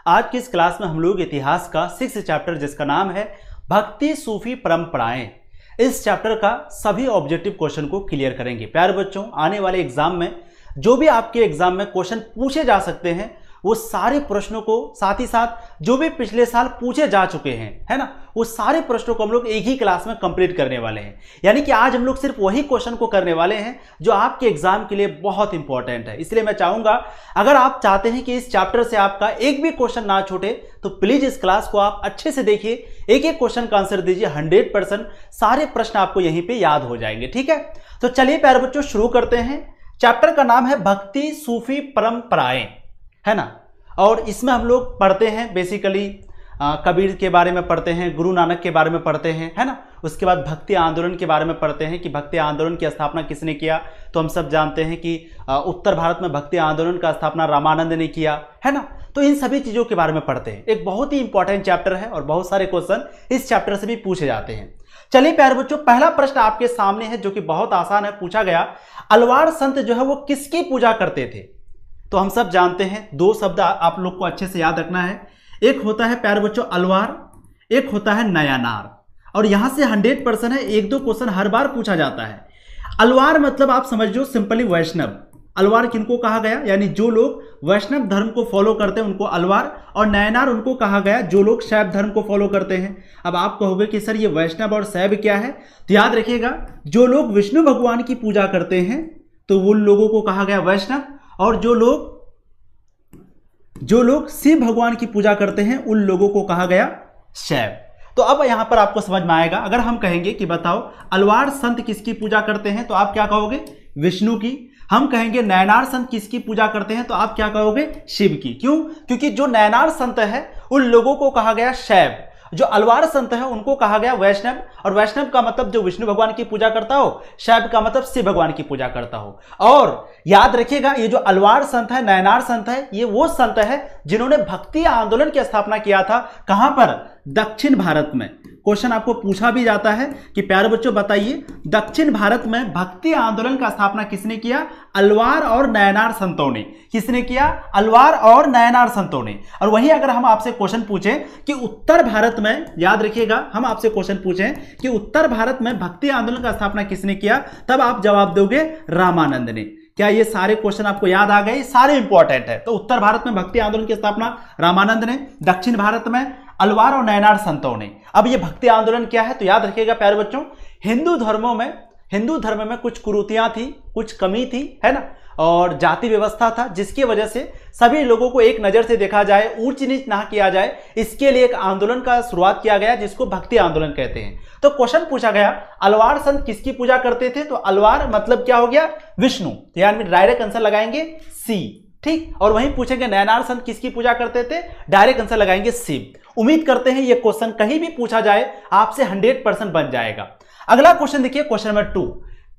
आज की इस क्लास में हम लोग इतिहास का 6th चैप्टर जिसका नाम है भक्ति सूफी परंपराएं, इस चैप्टर का सभी ऑब्जेक्टिव क्वेश्चन को क्लियर करेंगे। प्यारे बच्चों, आने वाले एग्जाम में जो भी आपके एग्जाम में क्वेश्चन पूछे जा सकते हैं वो सारे प्रश्नों को, साथ ही साथ जो भी पिछले साल पूछे जा चुके हैं, है ना, वो सारे प्रश्नों को हम लोग एक ही क्लास में कंप्लीट करने वाले हैं। यानी कि आज हम लोग सिर्फ वही क्वेश्चन को करने वाले हैं जो आपके एग्जाम के लिए बहुत इंपॉर्टेंट है। इसलिए मैं चाहूंगा, अगर आप चाहते हैं कि इस चैप्टर से आपका एक भी क्वेश्चन ना छूटे तो प्लीज इस क्लास को आप अच्छे से देखिए, एक एक क्वेश्चन का आंसर दीजिए। 100% सारे प्रश्न आपको यहीं पे याद हो जाएंगे। ठीक है, तो चलिए प्यारे बच्चों शुरू करते हैं। चैप्टर का नाम है भक्ति सूफी परंपराएं, है ना। और इसमें हम लोग पढ़ते हैं बेसिकली कबीर के बारे में पढ़ते हैं, गुरु नानक के बारे में पढ़ते हैं, है ना। उसके बाद भक्ति आंदोलन के बारे में पढ़ते हैं कि भक्ति आंदोलन की स्थापना किसने किया। तो हम सब जानते हैं कि उत्तर भारत में भक्ति आंदोलन का स्थापना रामानंद ने किया, है ना। तो इन सभी चीज़ों के बारे में पढ़ते हैं। एक बहुत ही इंपॉर्टेंट चैप्टर है और बहुत सारे क्वेश्चन इस चैप्टर से भी पूछे जाते हैं। चलिए प्यारे बच्चों, पहला प्रश्न आपके सामने है जो कि बहुत आसान है, पूछा गया अलवार संत जो है वो किसकी पूजा करते थे। तो हम सब जानते हैं, दो शब्द आप लोग को अच्छे से याद रखना है। एक होता है प्यारे बच्चों अलवार, एक होता है नयानार। और यहां से 100% है, एक दो क्वेश्चन हर बार पूछा जाता है। अलवार मतलब आप समझ लो सिंपली वैष्णव। अलवार किनको कहा गया, यानी जो लोग वैष्णव धर्म को फॉलो करते हैं उनको अलवार। और नयनार उनको कहा गया जो लोग शैव धर्म को फॉलो करते हैं। अब आप कहोगे कि सर ये वैष्णव और शैव क्या है, तो याद रखिएगा जो लोग विष्णु भगवान की पूजा करते हैं तो उन लोगों को कहा गया वैष्णव, और जो लोग शिव भगवान की पूजा करते हैं उन लोगों को कहा गया शैव। तो अब यहां पर आपको समझ में आएगा, अगर हम कहेंगे कि बताओ अलवार संत किसकी पूजा करते हैं तो आप क्या कहोगे, विष्णु की। हम कहेंगे नयनार संत किसकी पूजा करते हैं तो आप क्या कहोगे, शिव की। क्यों? क्योंकि जो नयनार संत है उन लोगों को कहा गया शैव, जो अलवार संत है उनको कहा गया वैष्णव। और वैष्णव का मतलब जो विष्णु भगवान की पूजा करता हो, शैव का मतलब शिव भगवान की पूजा करता हो। और याद रखिएगा ये जो अलवार संत है, नयनार संत है, ये वो संत है जिन्होंने भक्ति आंदोलन की स्थापना किया था। कहां पर? दक्षिण भारत में। क्वेश्चन आपको पूछा भी जाता है कि प्यारे बच्चों बताइए दक्षिण भारत में भक्ति आंदोलन का स्थापना किसने किया? अलवार और नयनार संतों ने। किसने किया? अलवार और नयनार संतों ने। और वहीं अगर हम आपसे क्वेश्चन पूछें कि उत्तर भारत में, याद रखिएगा हम आपसे क्वेश्चन पूछें कि उत्तर भारत में भक्ति आंदोलन का स्थापना किसने किया, तब आप जवाब दोगे रामानंद ने। क्या ये सारे क्वेश्चन आपको याद आ गए? सारे इंपॉर्टेंट है। तो उत्तर भारत में भक्ति आंदोलन की स्थापना रामानंद ने, दक्षिण भारत में अलवार और नयनार संतों ने। अब ये भक्ति आंदोलन क्या है तो याद रखिएगा प्यारे बच्चों, हिंदू धर्म में कुछ कुरीतियां थी, कुछ कमी थी, है ना, और जाति व्यवस्था था जिसकी वजह से सभी लोगों को एक नजर से देखा जाए, ऊंच नीच ना किया जाए, इसके लिए एक आंदोलन का शुरुआत किया गया जिसको भक्ति आंदोलन कहते हैं। तो क्वेश्चन पूछा गया अलवार संत किसकी पूजा करते थे, तो अलवार मतलब क्या हो गया, विष्णु। तो यानी डायरेक्ट आंसर लगाएंगे सी, ठीक। और वहीं पूछेंगे नयनार संत किसकी पूजा करते थे, डायरेक्ट आंसर लगाएंगे शिव। उम्मीद करते हैं ये क्वेश्चन कहीं भी पूछा जाए आपसे 100% बन जाएगा। अगला क्वेश्चन देखिए, क्वेश्चन नंबर 2,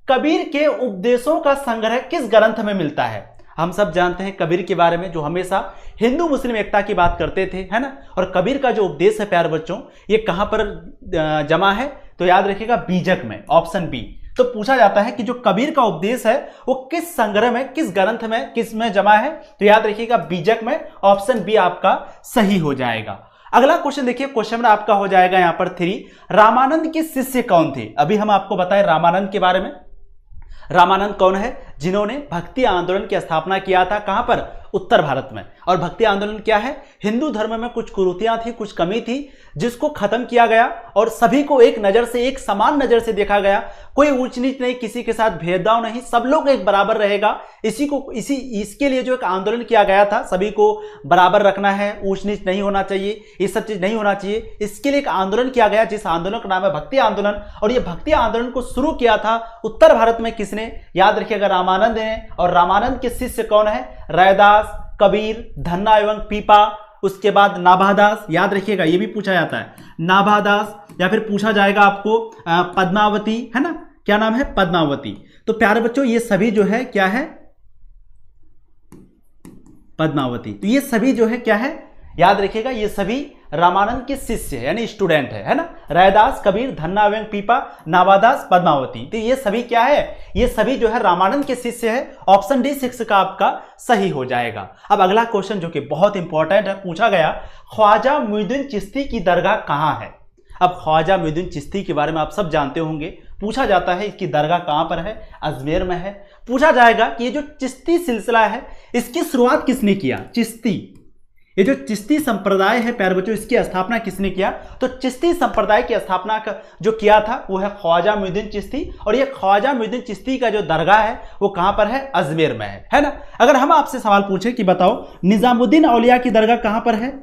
कबीर के उपदेशों का संग्रह किस ग्रंथ में मिलता है। हम सब जानते हैं कबीर के बारे में, जो हमेशा हिंदू मुस्लिम एकता की बात करते थे, है ना। और कबीर का जो उपदेश है प्यारे बच्चों, ये कहां पर जमा है, तो याद रखिएगा बीजक में, ऑप्शन बी। तो पूछा जाता है कि जो कबीर का उपदेश है वो किस संग्रह में, किस ग्रंथ में, किस में जमा है, तो याद रखिएगा बीजक में, ऑप्शन बी आपका सही हो जाएगा। अगला क्वेश्चन देखिए, क्वेश्चन आपका हो जाएगा यहां पर 3, रामानंद के शिष्य कौन थे। अभी हम आपको बताएं रामानंद के बारे में। रामानंद कौन है? जिन्होंने भक्ति आंदोलन की स्थापना किया था, कहां पर? उत्तर भारत में। और भक्ति आंदोलन क्या है? हिंदू धर्म में कुछ कुरीतियां थी, कुछ कमी थी, जिसको खत्म किया गया और सभी को एक नजर से, एक समान नजर से देखा गया। कोई ऊंच नीच नहीं, किसी के साथ भेदभाव नहीं, सब लोग एक बराबर रहेगा। इसके लिए जो एक आंदोलन किया गया था, सभी को बराबर रखना है, ऊंच नीच नहीं होना चाहिए, ये सब चीज नहीं होना चाहिए, इसके लिए एक आंदोलन किया गया जिस आंदोलन का नाम है भक्ति आंदोलन। और ये भक्ति आंदोलन को शुरू किया था उत्तर भारत में किसने? याद रखिएगा रामानंद ने। और रामानंद के शिष्य कौन है? रैदास, कबीर, धन्ना एवं पीपा, उसके बाद नाभादास। याद रखिएगा ये भी पूछा जाता है, नाभादास, या फिर पूछा जाएगा आपको पद्मावती, है ना, क्या नाम है? पद्मावती। तो प्यारे बच्चों ये सभी जो है क्या है? पद्मावती। तो ये सभी जो है क्या है? याद रखिएगा ये सभी रामानंद के शिष्य यानी स्टूडेंट है ना। रैदास, कबीर, धन्ना, व्यंग, पीपा, नावादास, पद्मावती, तो ये सभी क्या है, ये सभी जो है रामानंद के शिष्य है। ऑप्शन डी 6 का आपका सही हो जाएगा। अब अगला क्वेश्चन जो कि बहुत इंपॉर्टेंट है, पूछा गया ख्वाजा मुइनुद्दीन चिश्ती की दरगाह कहां है। अब ख्वाजा मुइनुद्दीन चिश्ती के बारे में आप सब जानते होंगे, पूछा जाता है इसकी दरगाह कहां पर है, अजमेर में है। पूछा जाएगा कि ये जो चिश्ती सिलसिला है इसकी शुरुआत किसने किया, चिश्ती, ये जो चिश्ती संप्रदाय है प्यारे बच्चों, इसकी स्थापना किसने किया, तो चिश्ती संप्रदाय की स्थापना का जो किया था वो है ख्वाजा मुइनुद्दीन चिश्ती। और ये ख्वाजा मुइनुद्दीन चिश्ती का जो दरगाह है वो कहां पर है, अजमेर में है ना। अगर हम आपसे सवाल पूछे कि बताओ निजामुद्दीन औलिया की दरगाह कहां पर है,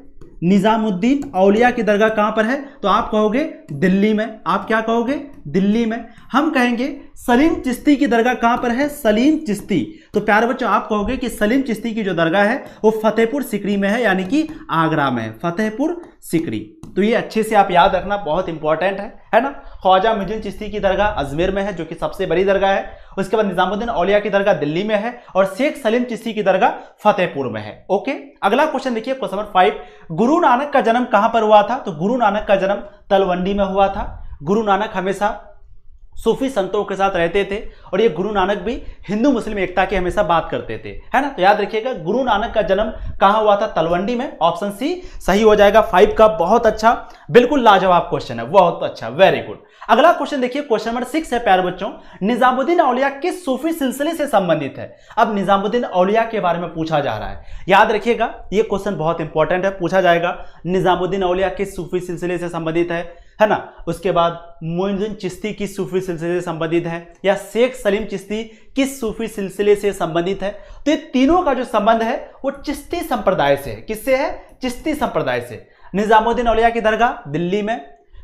निजामुद्दीन औलिया की दरगाह कहां पर है, तो आप कहोगे दिल्ली में। आप क्या कहोगे, दिल्ली में। हम कहेंगे सलीम चिश्ती की दरगाह कहां पर है, सलीम चिश्ती, तो प्यारे बच्चों आप कहोगे कि सलीम चिश्ती की जो दरगाह है वो फतेहपुर सिकरी में है, यानी कि आगरा में, फतेहपुर सिकरी। तो ये अच्छे से आप याद रखना, बहुत इंपॉर्टेंट है ना। ख्वाजा मुइनुद्दीन चिश्ती की दरगाह अजमेर में है जो कि सबसे बड़ी दरगाह है। उसके बाद निजामुद्दीन औलिया की दरगाह दिल्ली में है और शेख सलीम चिश्ती की दरगाह फतेहपुर में है। ओके, अगला क्वेश्चन देखिए, क्वेश्चन नंबर 5, गुरु नानक का जन्म कहां पर हुआ था, तो गुरु नानक का जन्म तलवंडी में हुआ था। गुरु नानक हमेशा सूफी संतों के साथ रहते थे और ये गुरु नानक भी हिंदू मुस्लिम एकता की हमेशा बात करते थे, है ना। तो याद रखिएगा गुरु नानक का जन्म कहां हुआ था, तलवंडी में। ऑप्शन सी सही हो जाएगा 5 का। बहुत अच्छा, बिल्कुल लाजवाब क्वेश्चन है, बहुत अच्छा, वेरी गुड। अगला क्वेश्चन देखिए, क्वेश्चन नंबर 6 है प्यारे बच्चों, निजामुद्दीन औलिया किस सूफी सिलसिले से संबंधित है। अब निजामुद्दीन औलिया के बारे में पूछा जा रहा है, याद रखिएगा ये क्वेश्चन बहुत इंपॉर्टेंट है, पूछा जाएगा निजामुद्दीन औलिया किस सूफी सिलसिले से संबंधित है ना। उसके बाद मुइनुद्दीन चिश्ती किस सूफी सिलसिले से संबंधित है, या शेख सलीम चिश्ती किस सूफी सिलसिले से संबंधित है। तो ये तीनों का जो संबंध है वो चिश्ती संप्रदाय से है। किससे है, चिश्ती संप्रदाय से। निजामुद्दीन औलिया की दरगाह दिल्ली में,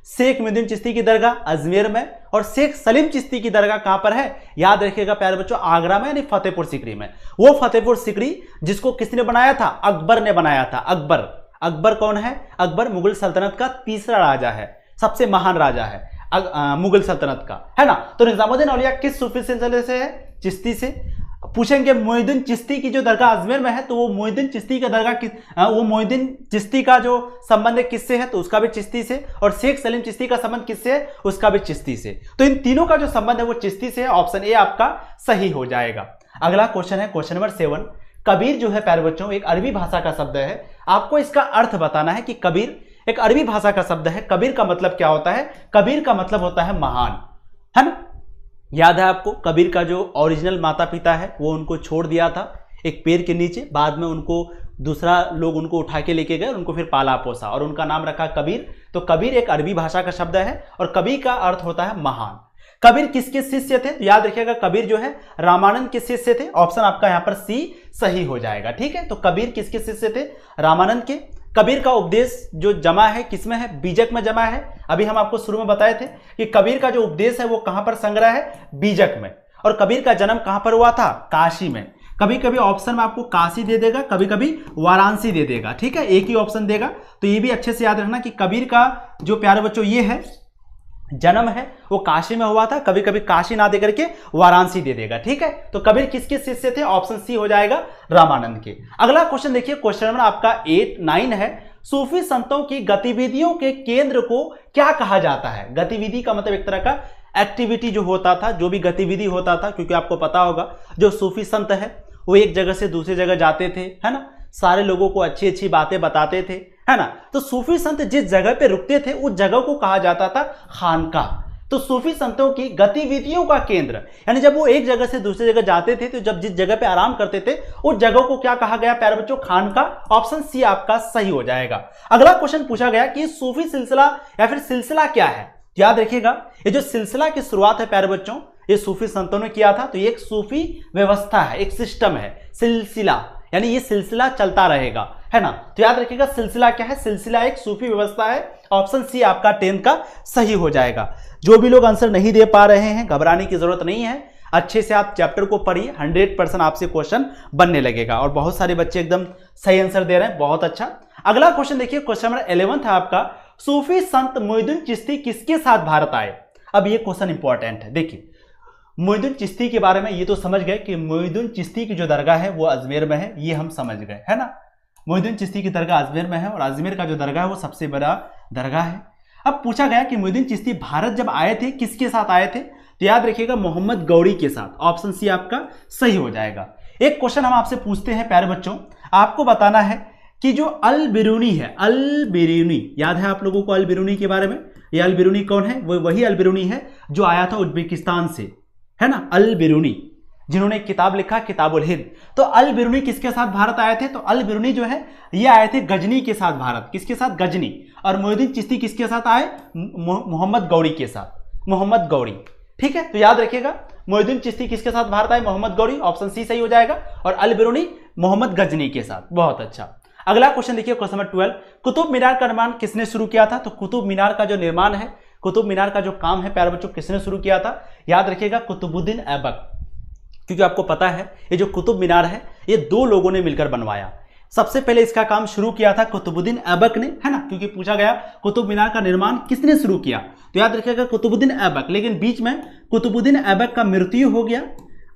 शेख मुइनुद्दीन चिश्ती की दरगाह अजमेर में, और शेख सलीम चिश्ती की दरगाह कहां पर है, याद रखिएगा प्यारे बच्चों, आगरा में, यानी फतेहपुर सिकरी में। वो फतेहपुर सिकरी जिसको किसने बनाया था, अकबर ने बनाया था। अकबर, अकबर कौन है, अकबर मुगल सल्तनत का तीसरा राजा है, सबसे महान राजा है मुगल सल्तनत का, है ना। तो निजामुद्दीन औलिया किस सूफी सिलसिले से है, चिश्ती से। पूछेंगे मुइनुद्दीन चिश्ती की जो दरगाह अजमेर में है, तो वो मुइनुद्दीन चिश्ती का दरगाह वो मुइनुद्दीन चिश्ती का जो संबंध है किससे है, तो उसका भी चिश्ती से। और शेख सलीम चिश्ती का संबंध किससे है, उसका भी चिश्ती से। तो इन तीनों का जो संबंध है वो चिश्ती से है। ऑप्शन ए आपका सही हो जाएगा। अगला क्वेश्चन है क्वेश्चन नंबर 7, कबीर जो है प्यारे बच्चों एक अरबी भाषा का शब्द है। आपको इसका अर्थ बताना है कि कबीर एक अरबी भाषा का शब्द है। कबीर का मतलब क्या होता है, कबीर का मतलब होता है महान, है ना। याद है आपको कबीर का जो ओरिजिनल माता पिता है वो उनको छोड़ दिया था एक पेड़ के नीचे, बाद में उनको दूसरा लोग उनको उठा के लेके गए, उनको फिर पाला पोसा और उनका नाम रखा कबीर। तो कबीर एक अरबी भाषा का शब्द है और कबीर का अर्थ होता है महान। कबीर किसके शिष्य थे, तो याद रखिएगा कबीर जो है रामानंद के शिष्य थे। ऑप्शन आपका यहां पर सी सही हो जाएगा, ठीक है। तो कबीर किसके शिष्य थे, रामानंद के। कबीर का उपदेश जो जमा है किसमें है, बीजक में जमा है। अभी हम आपको शुरू में बताए थे कि कबीर का जो उपदेश है वो कहां पर संग्रह है, बीजक में। और कबीर का जन्म कहां पर हुआ था, काशी में। कभी कभी ऑप्शन में आपको काशी दे देगा, कभी कभी वाराणसी दे देगा, ठीक है, एक ही ऑप्शन देगा। तो ये भी अच्छे से याद रखना कि कबीर का जो प्यारे बच्चों ये है जन्म है वो काशी में हुआ था, कभी कभी काशी ना दे करके वाराणसी दे देगा, ठीक है। तो कबीर किसके शिष्य थे, ऑप्शन सी हो जाएगा रामानंद के। अगला क्वेश्चन देखिए, क्वेश्चन नंबर आपका 8-9 है, सूफी संतों की गतिविधियों के केंद्र को क्या कहा जाता है। गतिविधि का मतलब एक तरह का एक्टिविटी जो होता था, जो भी गतिविधि होता था, क्योंकि आपको पता होगा जो सूफी संत है वो एक जगह से दूसरी जगह जाते थे, है ना, सारे लोगों को अच्छी अच्छी बातें बताते थे, है ना। तो सूफी संत जिस जगह पे रुकते थे उस जगह को कहा जाता था खानका। तो सूफी संतों की गतिविधियों का केंद्र, यानी जब वो एक जगह से दूसरी जगह जाते थे तो जब जिस जगह पे आराम करते थे उस जगह को क्या कहा गया प्यारे बच्चों, खानका। ऑप्शन सी आपका सही हो जाएगा। अगला क्वेश्चन पूछा गया कि सूफी सिलसिला या फिर सिलसिला क्या है। याद रखिएगा ये जो सिलसिला की शुरुआत है प्यारे बच्चों ये सूफी संतों ने किया था। तो ये एक सूफी व्यवस्था है, एक सिस्टम है, सिलसिला, यानी ये सिलसिला चलता रहेगा, है ना। तो याद रखिएगा सिलसिला क्या है, सिलसिला एक सूफी व्यवस्था है। ऑप्शन सी आपका 10 का सही हो जाएगा। जो भी लोग आंसर नहीं दे पा रहे हैं घबराने की जरूरत नहीं है, अच्छे से आप चैप्टर को पढ़िए, 100% आपसे क्वेश्चन बनने लगेगा। और बहुत सारे बच्चे एकदम सही आंसर दे रहे हैं, बहुत अच्छा। अगला क्वेश्चन देखिए, क्वेश्चन नंबर 11 है आपका, सूफी संत मुइनुद्दीन चिश्ती किसके साथ भारत आए। अब ये क्वेश्चन इंपॉर्टेंट है। देखिए मुइनुद्दीन चिश्ती के बारे में ये तो समझ गए कि मुइनुद्दीन चिश्ती की जो दरगाह है वो अजमेर में है, ये हम समझ गए, है ना। मोहिउद्दीन चिश्ती की दरगाह अजमेर में है और अजमेर का जो दरगाह है वो सबसे बड़ा दरगाह है। अब पूछा गया कि मोहिउद्दीन चिश्ती भारत जब आए थे किसके साथ आए थे, तो याद रखिएगा मोहम्मद गौरी के साथ। ऑप्शन सी आपका सही हो जाएगा। एक क्वेश्चन हम आपसे पूछते हैं प्यारे बच्चों, आपको बताना है कि जो अल बिरूनी है, अल बिरूनी याद है आप लोगों को अल बिरूनी के बारे में? ये अल बिरूनी कौन है? वो वही अल बिरूनी है जो आया था उज्बेकिस्तान से, है ना, अल बिरूनी, जिन्होंने एक किताब लिखा किताबुल हिंद। तो अल बिरूनी किसके साथ भारत आए थे? तो अल बिरूनी जो है ये आए थे गजनी के साथ भारत। किसके साथ? गजनी। और मोहिउद्दीन चिश्ती किसके साथ आए? मोहम्मद गौरी के साथ, मोहम्मद गौरी। ठीक है, तो याद रखिएगा मोहिउद्दीन चिश्ती किसके साथ भारत आए? मोहम्मद गौरी, ऑप्शन सी सही हो जाएगा। और अल बिरूनी मोहम्मद गजनी के साथ। बहुत अच्छा। अगला क्वेश्चन देखिए, क्वेश्चन नंबर 12, कुतुब मीनार का निर्माण किसने शुरू किया था? तो कुतुब मीनार का जो निर्माण है, कुतुब मीनार का जो काम है प्यारे बच्चों, किसने शुरू किया था? याद रखिएगा कुतुबुद्दीन ऐबक। क्योंकि आपको पता है ये जो कुतुब मीनार है ये 2 लोगों ने मिलकर बनवाया। सबसे पहले इसका काम शुरू किया था कुतुबुद्दीन ऐबक ने, है ना, क्योंकि पूछा गया कुतुब मीनार का निर्माण किसने शुरू किया, तो याद रखिएगा कुतुबुद्दीन ऐबक। लेकिन बीच में कुतुबुद्दीन ऐबक का मृत्यु हो गया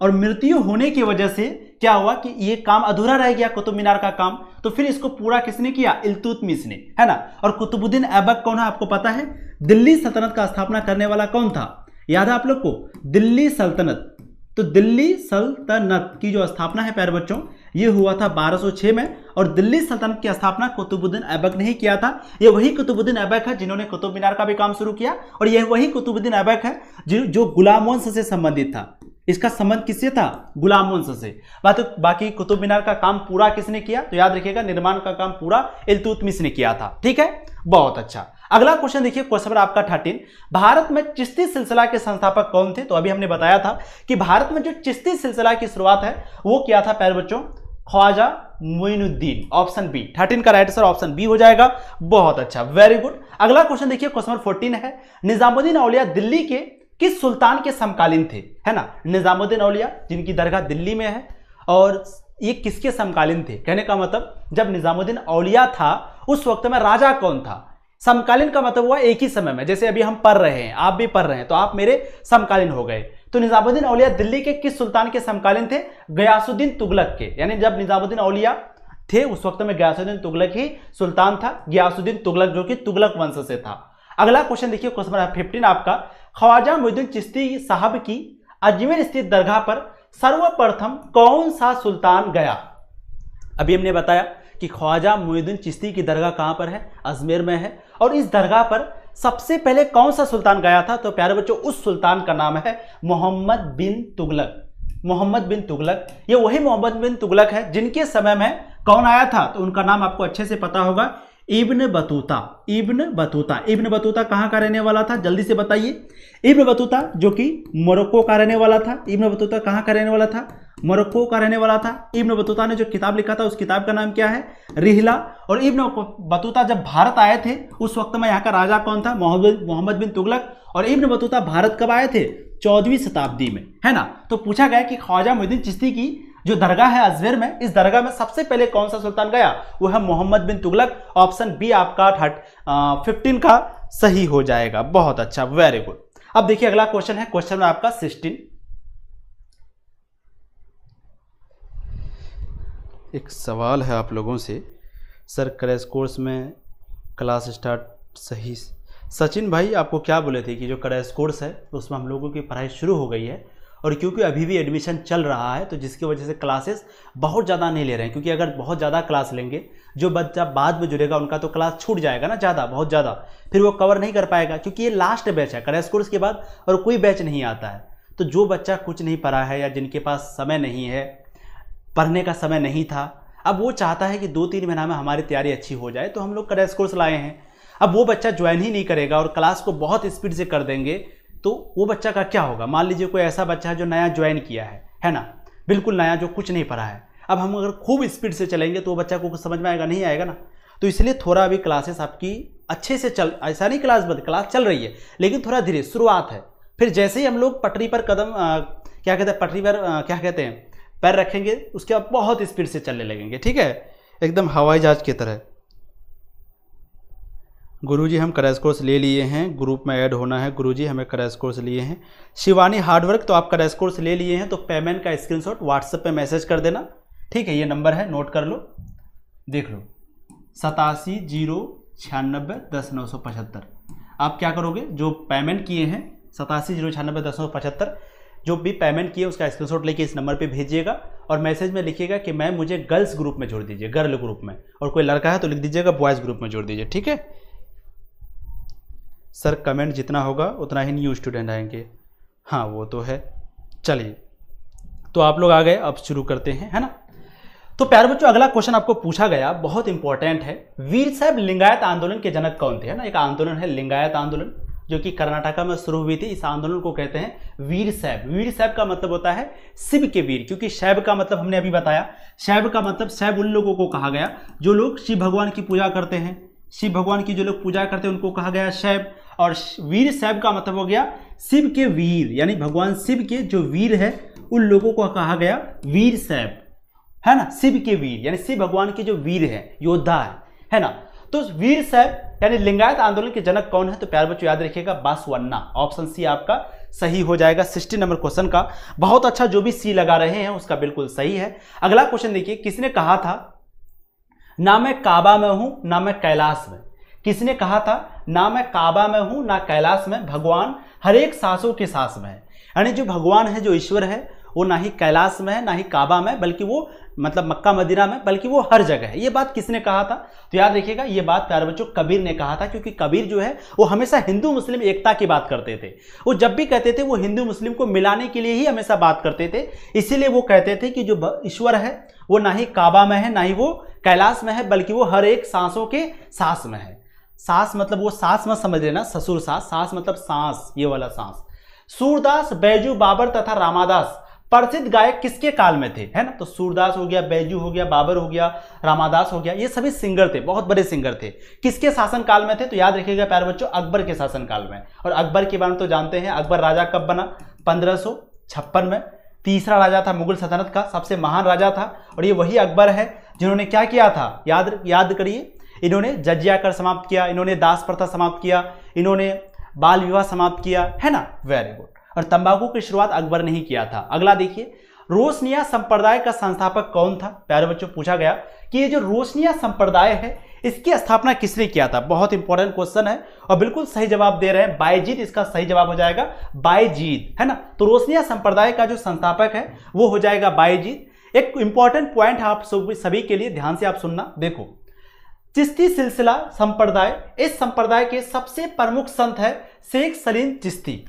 और मृत्यु होने की वजह से क्या हुआ कि ये काम अधूरा रह गया कुतुब मीनार का काम। तो फिर इसको पूरा किसने किया? इल्तुतमिश ने, है ना। और कुतुबुद्दीन ऐबक कौन है आपको पता है? दिल्ली सल्तनत का स्थापना करने वाला कौन था? याद है आप लोग को? दिल्ली सल्तनत। तो दिल्ली सल्तनत की जो स्थापना है प्यारे बच्चों ये हुआ था 1206 में, और दिल्ली सल्तनत की स्थापना कुतुबुद्दीन ऐबक ने ही किया था। ये वही कुतुबुद्दीन ऐबक है जिन्होंने कुतुब मीनार का भी काम शुरू किया, और यह वही कुतुबुद्दीन ऐबक है जो गुलाम वंश से संबंधित था। इसका संबंध किससे था? गुलाम वंश से। बाकी कुतुब मीनार का काम पूरा किसने किया? तो याद रखिएगा निर्माण का काम पूरा इल्तुतमिश ने किया था। ठीक है, बहुत अच्छा। अगला क्वेश्चन देखिए, क्वेश्चन नंबर आपका 13, भारत में चिश्ती सिलसिला के संस्थापक कौन थे? तो अभी हमने बताया था कि भारत में जो चिश्ती सिलसिला की शुरुआत है वो किया था प्यारे बच्चों? ख्वाजा मोइनुद्दीन। ऑप्शन बी, 13 का राइट आंसर ऑप्शन बी हो जाएगा। बहुत अच्छा, वेरी गुड। अगला क्वेश्चन देखिए, क्वेश्चन नंबर 14 है, निजामुद्दीन औलिया दिल्ली के किस सुल्तान के समकालीन थे? है ना, निजामुद्दीन औलिया जिनकी दरगाह दिल्ली में है, और ये किसके समकालीन थे? कहने का मतलब जब निजामुद्दीन औलिया था उस वक्त में राजा कौन था? समकालीन का मतलब हुआ एक ही समय में, जैसे अभी हम पढ़ रहे हैं, आप भी पढ़ रहे हैं, तो आप मेरे समकालीन हो गए। तो निजामुद्दीन औलिया दिल्ली के किस सुल्तान के समकालीन थे? गयासुद्दीन तुगलक के। यानी जब निजामुद्दीन औलिया थे उस वक्त में गयासुद्दीन तुगलक ही सुल्तान था, गयासुद्दीन तुगलक जो कि तुगलक वंश से था। अगला क्वेश्चन देखिए, क्वेश्चन नंबर 15 आपका, ख्वाजा मोइनुद्दीन चिश्ती साहब की अजमेर स्थित दरगाह पर सर्वप्रथम कौन सा सुल्तान गया? अभी हमने बताया कि ख्वाजा मोइनुद्दीन चिश्ती की दरगाह कहां पर है? अजमेर में है। और इस दरगाह पर सबसे पहले कौन सा सुल्तान गया था? तो प्यारे बच्चों उस सुल्तान का नाम है मोहम्मद बिन तुगलक। मोहम्मद बिन तुगलक, ये वही मोहम्मद बिन तुगलक है जिनके समय में कौन आया था? तो उनका नाम आपको अच्छे से पता होगा, Ibn Battuta. Ibn Battuta, Ibn Battuta कहाँ का रहने वाला था? जल्दी से बताइए। इब्न बतूता जो कि मोरक्को का रहने वाला था। इब्न बतूता कहाँ का रहने वाला था? मोरक्को का रहने वाला था। इब्न बतूता ने जो किताब लिखा था उस किताब का नाम क्या है? रिहला। और इब्न बतूता जब भारत आए थे उस वक्त में यहाँ का राजा कौन था? मोहम्मद बिन तुगलक। और इब्न बतूता भारत कब आए थे? 14वीं शताब्दी में, है ना। तो पूछा गया कि ख्वाजा मोइनुद्दीन चिश्ती की जो दरगाह है अजमेर में, इस दरगाह में सबसे पहले कौन सा सुल्तान गया? वो है मोहम्मद बिन तुगलक। ऑप्शन बी आपका 15 का सही हो जाएगा। बहुत अच्छा, वेरी गुड। अब देखिए अगला क्वेश्चन है, क्वेश्चन में आपका 16। एक सवाल है आप लोगों से, सर क्रैश कोर्स में क्लास स्टार्ट सही, सचिन भाई आपको क्या बोले थे कि जो क्रैश कोर्स है उसमें हम लोगों की पढ़ाई शुरू हो गई है, और क्योंकि अभी भी एडमिशन चल रहा है तो जिसकी वजह से क्लासेस बहुत ज़्यादा नहीं ले रहे हैं, क्योंकि अगर बहुत ज़्यादा क्लास लेंगे जो बच्चा बाद में जुड़ेगा उनका तो क्लास छूट जाएगा ना, ज़्यादा बहुत ज़्यादा, फिर वो कवर नहीं कर पाएगा, क्योंकि ये लास्ट बैच है क्रैश कोर्स के बाद और कोई बैच नहीं आता है। तो जो बच्चा कुछ नहीं पढ़ा है या जिनके पास समय नहीं है, पढ़ने का समय नहीं था, अब वो चाहता है कि 2-3 महीना में हमारी तैयारी अच्छी हो जाए, तो हम लोग क्रैश कोर्स लाए हैं। अब वो बच्चा ज्वाइन ही नहीं करेगा और क्लास को बहुत स्पीड से कर देंगे, तो वो बच्चा का क्या होगा? मान लीजिए कोई ऐसा बच्चा है जो नया ज्वाइन किया है ना, बिल्कुल नया, जो कुछ नहीं पढ़ा है। अब हम अगर खूब स्पीड से चलेंगे तो वो बच्चा को कुछ समझ में आएगा? नहीं आएगा ना। तो इसलिए थोड़ा अभी क्लासेस आपकी अच्छे से चल, ऐसा नहीं क्लास बंद, क्लास चल रही है लेकिन थोड़ा धीरे, शुरुआत है। फिर जैसे ही हम लोग पटरी पर कदम क्या कहते हैं, पटरी पर क्या कहते हैं, पैर रखेंगे, उसके बाद बहुत स्पीड से चलने लगेंगे, ठीक है, एकदम हवाई जहाज की तरह। गुरुजी हम क्रैश कोर्स ले लिए हैं, ग्रुप में ऐड होना है। गुरुजी हमें क्रैश कोर्स लिए हैं। शिवानी हार्डवर्क, तो आप क्रैश कोर्स ले लिए हैं तो पेमेंट का स्क्रीनशॉट व्हाट्सएप पे मैसेज कर देना, ठीक है, ये नंबर है, नोट कर लो। देख लो 87,096,10,975। आप क्या करोगे, जो पेमेंट किए हैं 87,096,10,975, जो भी पेमेंट किए उसका स्क्रीनशॉट लेके इस नंबर पे भेजिएगा और मैसेज में लिखिएगा कि मैम मुझे गर्ल्स ग्रुप में जोड़ दीजिए, गर्ल ग्रुप में, और कोई लड़का है तो लिख दीजिएगा बॉयज़ ग्रुप में जोड़ दीजिए, ठीक है सर। कमेंट जितना होगा उतना ही न्यू स्टूडेंट आएंगे, हाँ वो तो है। चलिए तो आप लोग आ गए, अब शुरू करते हैं, है ना। तो प्यारे बच्चों अगला क्वेश्चन आपको पूछा गया, बहुत इंपॉर्टेंट है। वीर साहब लिंगायत आंदोलन के जनक कौन थे, है ना। एक आंदोलन है लिंगायत आंदोलन जो कि कर्नाटका में शुरू हुई थी। इस आंदोलन को कहते हैं वीर शैव। वीर शैव का मतलब होता है शिव के वीर, क्योंकि शैव का मतलब हमने अभी बताया, शैव का मतलब शैव उन लोगों को कहा गया जो लोग शिव भगवान की पूजा करते हैं, शिव भगवान की जो लोग पूजा करते हैं उनको कहा गया शैव। और वीर शैव का मतलब हो गया शिव के वीर, यानी भगवान शिव के जो वीर है उन लोगों को कहा गया वीर शैव, है ना। शिव के वीर यानी शिव भगवान के जो वीर है, योद्धा है ना। तो वीर शैव यानी लिंगायत आंदोलन के जनक कौन है, तो प्यारे बच्चों याद रखिएगा बासवन्ना। ऑप्शन सी आपका सही हो जाएगा 60 नंबर क्वेश्चन का। बहुत अच्छा, जो भी सी लगा रहे हैं उसका बिल्कुल सही है। अगला क्वेश्चन देखिए, किसने कहा था ना मैं काबा में हूं ना मैं कैलाश में। किसने कहा था ना मैं काबा में हूं ना कैलाश में, भगवान हर एक सांसों के सांस में है। यानी जो भगवान है, जो ईश्वर है, वो ना ही कैलाश में है ना ही काबा में, बल्कि वो मतलब मक्का मदीना में, बल्कि वो हर जगह है। ये बात किसने कहा था, तो याद रखिएगा ये बात प्यारे बच्चों कबीर ने कहा था। क्योंकि कबीर जो है वो हमेशा हिंदू मुस्लिम एकता की बात करते थे। वो जब भी कहते थे वो हिंदू मुस्लिम को मिलाने के लिए ही हमेशा बात करते थे। इसीलिए वो कहते थे कि जो ईश्वर है वो ना ही काबा में है ना ही वो कैलाश में है, बल्कि वो हर एक सांसों के सांस में है। सांस मतलब वो सांस मत समझ लेना ससुर सांस, सांस मतलब सांस, ये वाला सांस। सूरदास, बैजू, बाबर तथा रामादास प्रसिद्ध गायक किसके काल में थे, है ना। तो सूरदास हो गया, बैजू हो गया, बाबर हो गया, रामादास हो गया, ये सभी सिंगर थे, बहुत बड़े सिंगर थे। किसके शासन काल में थे, तो याद रखिएगा प्यारे बच्चों अकबर के शासन काल में। और अकबर के बारे में तो जानते हैं, अकबर राजा कब बना, 1556 में। तीसरा राजा था मुगल सल्तनत का, सबसे महान राजा था। और ये वही अकबर है जिन्होंने क्या किया था, याद करिए, इन्होंने जजिया कर समाप्त किया, इन्होंने दास प्रथा समाप्त किया, इन्होंने बाल विवाह समाप्त किया, है ना। Very good. और तंबाकू की शुरुआत अकबर ने ही किया था। अगला देखिए, रोशनिया संप्रदाय का संस्थापक कौन था। प्यारे बच्चों पूछा गया कि ये जो रोशनिया संप्रदाय है इसकी स्थापना किसने किया था। बहुत इंपॉर्टेंट क्वेश्चन है और बिल्कुल सही जवाब दे रहे हैं बायजीद, इसका सही जवाब हो जाएगा बायजीद, है ना। तो रोशनिया संप्रदाय का जो संस्थापक है वो हो जाएगा बायजीद। एक इंपॉर्टेंट पॉइंट है आप सभी के लिए, ध्यान से आप सुनना। देखो, चिश्ती सिलसिला संप्रदाय, इस संप्रदाय के सबसे प्रमुख संत है शेख सलीम चिश्ती।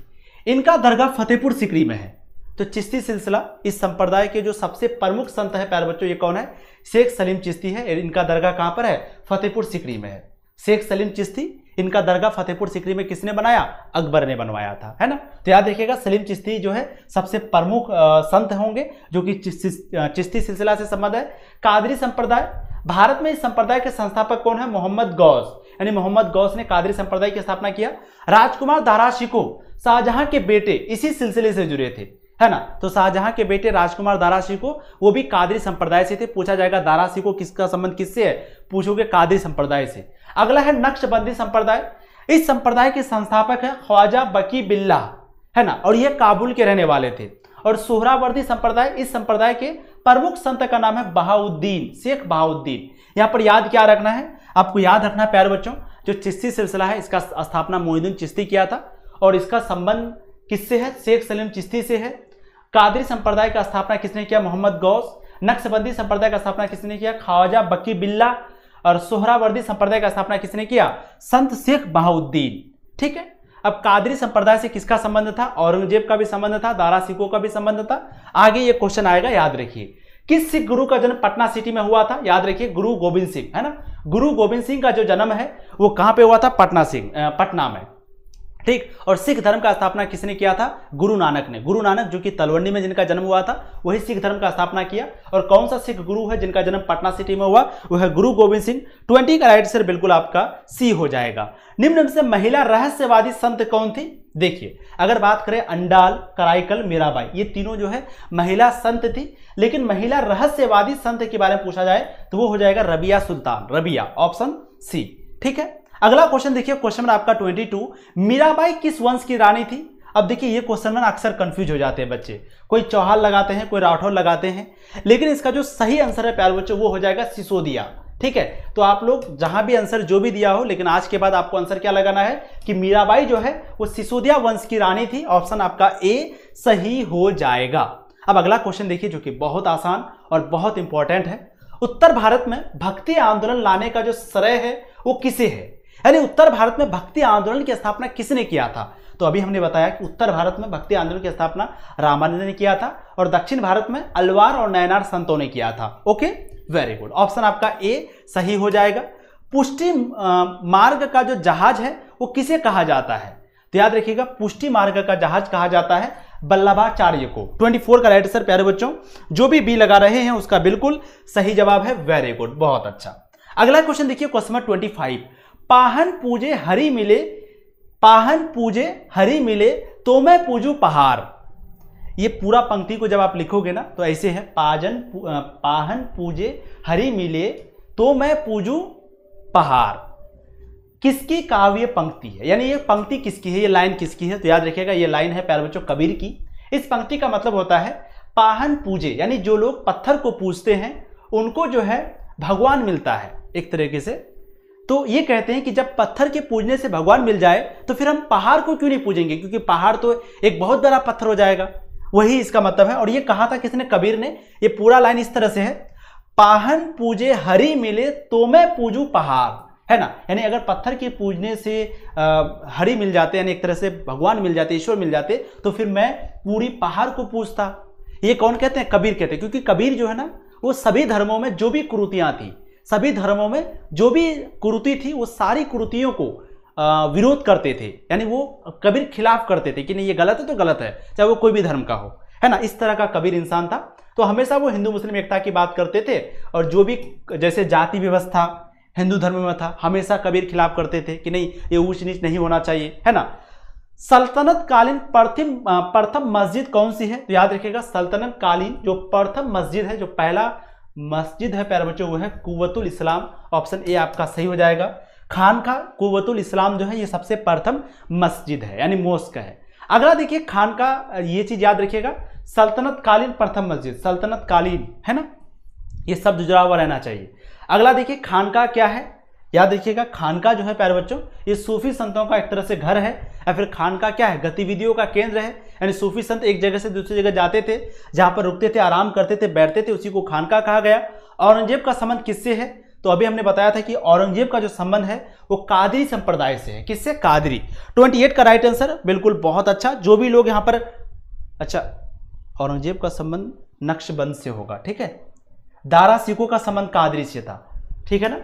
इनका दरगाह फतेहपुर सिकरी में है। तो चिश्ती सिलसिला इस संप्रदाय के जो सबसे प्रमुख संत है प्यारे बच्चों, ये कौन है, शेख सलीम चिश्ती है। इनका दरगाह कहां पर है, फतेहपुर सिकरी में है। शेख सलीम चिश्ती, इनका दरगाह फतेहपुर सिकरी में किसने बनाया, अकबर ने बनवाया था, है ना। तो याद रखिएगा सलीम चिश्ती जो है सबसे प्रमुख संत होंगे जो कि चिश्ती सिलसिला से संबंध है। कादरी संप्रदाय, भारत में इस संप्रदाय के संस्थापक कौन है, मोहम्मद गौस, यानी मोहम्मद गौस ने कादरी संप्रदाय की स्थापना किया। राजकुमार दारा शिकोह शाहजहां के बेटे इसी सिलसिले से जुड़े थे, है ना। तो शाहजहां के बेटे राजकुमार दारा शिकोह वो भी कादरी संप्रदाय से थे। पूछा जाएगा दारा शिकोह किसका संबंध किससे है, पूछोगे कादरी संप्रदाय से। अगला है नक्शबंदी संप्रदाय, इस संप्रदाय के संस्थापक है ख्वाजा बकी बिल्ला, है ना, और ये काबुल के रहने वाले थे। और सोहरावर्दी संप्रदाय, इस संप्रदाय के प्रमुख संत का नाम है बहाउद्दीन, शेख बहाउद्दीन। यहां पर याद क्या रखना है, आपको याद रखना है प्यारे बच्चों, जो चिश्ती सिलसिला है इसका स्थापना मोइनुद्दीन चिश्ती किया था और इसका संबंध किससे है, शेख सलीम चिश्ती से है। कादरी संप्रदाय का स्थापना किसने किया, मोहम्मद गौस। नक्शबंदी संप्रदाय का स्थापना किसने किया, ख्वाजा बकी बिल्ला। और सोहरावर्दी संप्रदाय का स्थापना किसने किया, संत शेख बहाउद्दीन। ठीक है। अब कादरी संप्रदाय से किसका संबंध था, औरंगजेब का भी संबंध था, दारा शिकोह का भी संबंध था। आगे ये क्वेश्चन आएगा, याद रखिए। किस सिख गुरु का जन्म पटना सिटी में हुआ था, याद रखिए गुरु गोविंद सिंह, है ना। गुरु गोविंद सिंह का जो जन्म है वो कहां पे हुआ था, पटना में। ठीक। और सिख धर्म का स्थापना किसने किया था, गुरु नानक ने। गुरु नानक जो कि तलवंडी में जिनका जन्म हुआ था वही सिख धर्म का स्थापना किया। और कौन सा सिख गुरु है जिनका जन्म पटना सिटी में हुआ, वह है गुरु गोविंद सिंह। 20 का राइट आंसर बिल्कुल आपका सी हो जाएगा। निम्न में से महिला रहस्यवादी संत कौन थी, देखिए अगर बात करें अंडाल, कराईकल, मीराबाई, ये तीनों जो है महिला संत थी। लेकिन महिला रहस्यवादी संत के बारे में पूछा जाए तो वो हो जाएगा रबिया सुल्तान, रबिया, ऑप्शन सी। ठीक है। अगला क्वेश्चन देखिए, क्वेश्चन नंबर आपका 22, मीराबाई किस वंश की रानी थी। अब देखिए ये क्वेश्चन में अक्सर कंफ्यूज हो जाते हैं बच्चे, कोई चौहान लगाते हैं, कोई राठौर लगाते हैं, लेकिन इसका जो सही आंसर है प्यारे बच्चों वो हो जाएगा सिसोदिया। ठीक है, तो आप लोग जहां भी आंसर जो भी दिया हो, लेकिन आज के बाद आपको आंसर क्या लगाना है कि मीराबाई जो है वो सिसोदिया वंश की रानी थी। ऑप्शन आपका ए सही हो जाएगा। अब अगला क्वेश्चन देखिए जो कि बहुत आसान और बहुत इंपॉर्टेंट है। उत्तर भारत में भक्ति आंदोलन लाने का जो श्रेय है वो किसे है? यानी उत्तर भारत में भक्ति आंदोलन की स्थापना किसने किया था? तो अभी हमने बताया कि उत्तर भारत में भक्ति आंदोलन की स्थापना रामानुजन ने किया था और दक्षिण भारत में अलवार और नयनार संतों ने किया था। ओके, वेरी गुड, ऑप्शन आपका ए सही हो जाएगा। पुष्टि मार्ग का जो जहाज है वो किसे कहा जाता है? तो याद रखिएगा, पुष्टि मार्ग का जहाज कहा जाता है वल्लभाचार्य को। 24 का राइट आंसर प्यारे बच्चों, जो भी बी लगा रहे हैं उसका बिल्कुल सही जवाब है। वेरी गुड, बहुत अच्छा। अगला क्वेश्चन देखिए, क्वेश्चन नंबर 25, पाहन पूजे हरि मिले, पाहन पूजे हरि मिले तो मैं पूजू पहाड़। ये पूरा पंक्ति को जब आप लिखोगे ना तो ऐसे है, पाहन पूजे हरि मिले तो मैं पूजू पहाड़। किसकी काव्य पंक्ति है? यानी ये पंक्ति किसकी है, ये लाइन किसकी है? तो याद रखिएगा ये लाइन है प्यारे बच्चों कबीर की। इस पंक्ति का मतलब होता है पाहन पूजे, यानी जो लोग पत्थर को पूजते हैं उनको जो है भगवान मिलता है एक तरीके से। तो ये कहते हैं कि जब पत्थर के पूजने से भगवान मिल जाए तो फिर हम पहाड़ को क्यों नहीं पूजेंगे, क्योंकि पहाड़ तो एक बहुत बड़ा पत्थर हो जाएगा। वही इसका मतलब है। और ये कहा था किसने? कबीर ने। ये पूरा लाइन इस तरह से है, पाहन पूजे हरि मिले तो मैं पूजू पहाड़, है ना। यानी अगर पत्थर के पूजने से हरि मिल जाते, यानी एक तरह से भगवान मिल जाते, ईश्वर मिल जाते, तो फिर मैं पूरी पहाड़ को पूजता। ये कौन कहते हैं? कबीर कहते हैं। क्योंकि कबीर जो है ना वो सभी धर्मों में जो भी कुरीतियां थी, सभी धर्मों में जो भी कुरीति थी वो सारी कुरीतियों को विरोध करते थे। यानी वो कबीर खिलाफ करते थे कि नहीं ये गलत है तो गलत है, चाहे वो कोई भी धर्म का हो, है ना। इस तरह का कबीर इंसान था। तो हमेशा वो हिंदू मुस्लिम एकता की बात करते थे और जो भी जैसे जाति व्यवस्था हिंदू धर्म में था हमेशा कबीर खिलाफ करते थे कि नहीं ये ऊंच नीच नहीं होना चाहिए, है ना। सल्तनत कालीन प्रथम मस्जिद कौन सी है? तो याद रखिएगा सल्तनत कालीन जो प्रथम मस्जिद है, जो पहला मस्जिद है प्यारे बच्चों वो है कुव्वतुल इस्लाम। ऑप्शन ए आपका सही हो जाएगा। खानका कुव्वतुल इस्लाम जो है ये सबसे प्रथम मस्जिद है, यानी मोस्क है। अगला देखिए खानका, ये चीज याद रखिएगा, सल्तनत कालीन प्रथम मस्जिद, सल्तनत कालीन, है ना, ये शब्द जुड़ा हुआ रहना चाहिए। अगला देखिए खानका क्या है? याद रखिएगा खानका जो है प्यारे बच्चों ये सूफी संतों का एक तरह से घर है, या फिर खानका क्या है? गतिविधियों का केंद्र है। यानी सूफी संत एक जगह से दूसरी जगह जाते थे, जहां पर रुकते थे, आराम करते थे, बैठते थे, उसी को खानका कहा गया। औरंगजेब का संबंध किससे है? तो अभी हमने बताया था कि औरंगजेब का जो संबंध है वो कादरी संप्रदाय से है। किससे? कादरी। 28 का राइट आंसर, बिल्कुल बहुत अच्छा। जो भी लोग यहां पर, अच्छा औरंगजेब का संबंध नक्शबंद से होगा, ठीक है। दारा सिको का संबंध कादरी से था, ठीक है ना,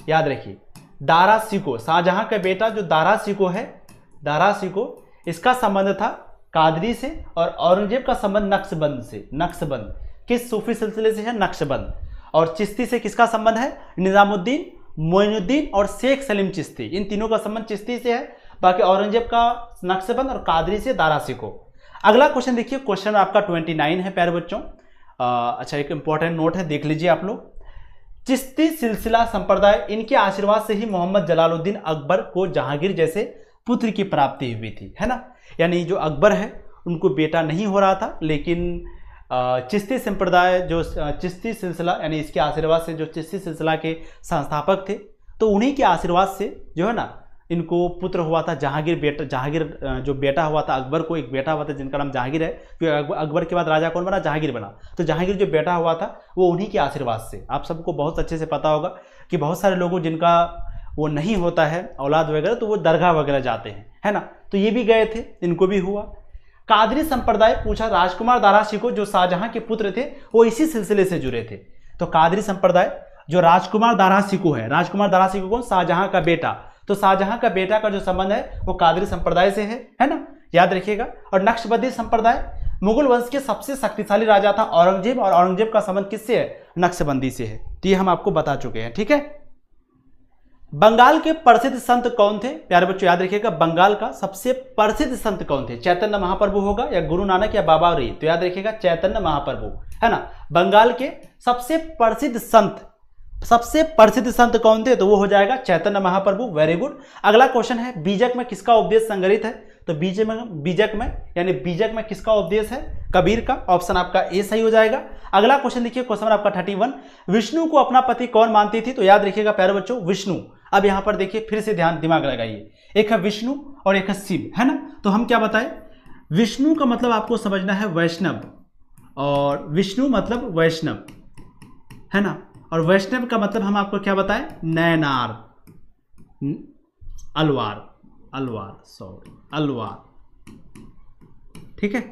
याद रखिए। दारा सिको, शाहजहां का बेटा जो दारा सिको है, दारा सिको, इसका संबंध था कादरी से। और औरंगजेब का संबंध नक्शबंद से। नक्शबंद किस सूफी सिलसिले से है? नक्शबंद। और चिश्ती से किसका संबंध है? निजामुद्दीन, मोइनुद्दीन और शेख सलीम चिश्ती, इन तीनों का संबंध चिश्ती से है। बाकी औरंगजेब का नक्शबंद और कादरी से दारा सिको। अगला क्वेश्चन देखिए, क्वेश्चन आपका 29 है प्यारे बच्चों। अच्छा एक इंपॉर्टेंट नोट है, देख लीजिए आप लोग। चिश्ती सिलसिला संप्रदाय, इनके आशीर्वाद से ही मोहम्मद जलालुद्दीन अकबर को जहांगीर जैसे पुत्र की प्राप्ति हुई थी, है ना। यानी जो अकबर है उनको बेटा नहीं हो रहा था, लेकिन चिश्ती संप्रदाय जो चिश्ती सिलसिला, यानी इसके आशीर्वाद से जो चिश्ती सिलसिला के संस्थापक थे, तो उन्हीं के आशीर्वाद से जो है ना इनको पुत्र हुआ था जहांगीर। बेटा जहांगीर जो बेटा हुआ था अकबर को, एक बेटा हुआ था जिनका नाम जहांगीर है, क्योंकि अकबर के बाद राजा कौन बना? जहांगीर बना। तो जहांगीर जो बेटा हुआ था वो उन्हीं के आशीर्वाद से। आप सबको बहुत अच्छे से पता होगा कि बहुत सारे लोगों जिनका वो नहीं होता है औलाद वगैरह, तो वो दरगाह वगैरह जाते हैं, है ना। तो ये भी गए थे, इनको भी हुआ। कादरी संप्रदाय, पूछा राजकुमार दारा सिको जो शाहजहां के पुत्र थे वो इसी सिलसिले से जुड़े थे। तो कादरी संप्रदाय जो राजकुमार दारा सिको है, राजकुमार दारा सिको कौन? शाहजहां का बेटा। तो शाहजहां का बेटा का जो संबंध है वो कादरी संप्रदाय से है ना, याद रखिएगा। और नक्शबंदी संप्रदाय, मुगल वंश के सबसे शक्तिशाली राजा था औरंगजेब, और औरंगजेब का संबंध किससे है? नक्शबंदी से है। तो ये हम आपको बता चुके हैं, ठीक है। बंगाल के प्रसिद्ध संत कौन थे? प्यारे बच्चों याद रखिएगा, बंगाल का सबसे प्रसिद्ध संत कौन थे? चैतन्य महाप्रभु होगा या गुरु नानक या बाबा री? तो याद रखिएगा चैतन्य महाप्रभु, है ना। बंगाल के सबसे प्रसिद्ध संत सबसे प्रसिद्ध संत कौन थे? तो वो हो जाएगा चैतन्य महाप्रभु। Very good. अगला क्वेश्चन है बीजक में किसका उपदेश संग्रहित है? तो बीजक में किसका उपदेश है? कबीर का। ऑप्शन आपका ए सही हो जाएगा। अगला क्वेश्चन देखिए, क्वेश्चन आपका 31, विष्णु को अपना पति कौन मानती थी? तो याद रखिएगा प्यारे बच्चों, विष्णु। अब यहां पर देखिए फिर से दिमाग लगाइए, एक है विष्णु और एक है शिव, है ना। तो हम क्या बताएं, विष्णु का मतलब आपको समझना है वैष्णव, और विष्णु मतलब वैष्णव, है ना। और वैष्णव का मतलब हम आपको क्या बताएं, नैनार, अलवार, ठीक है।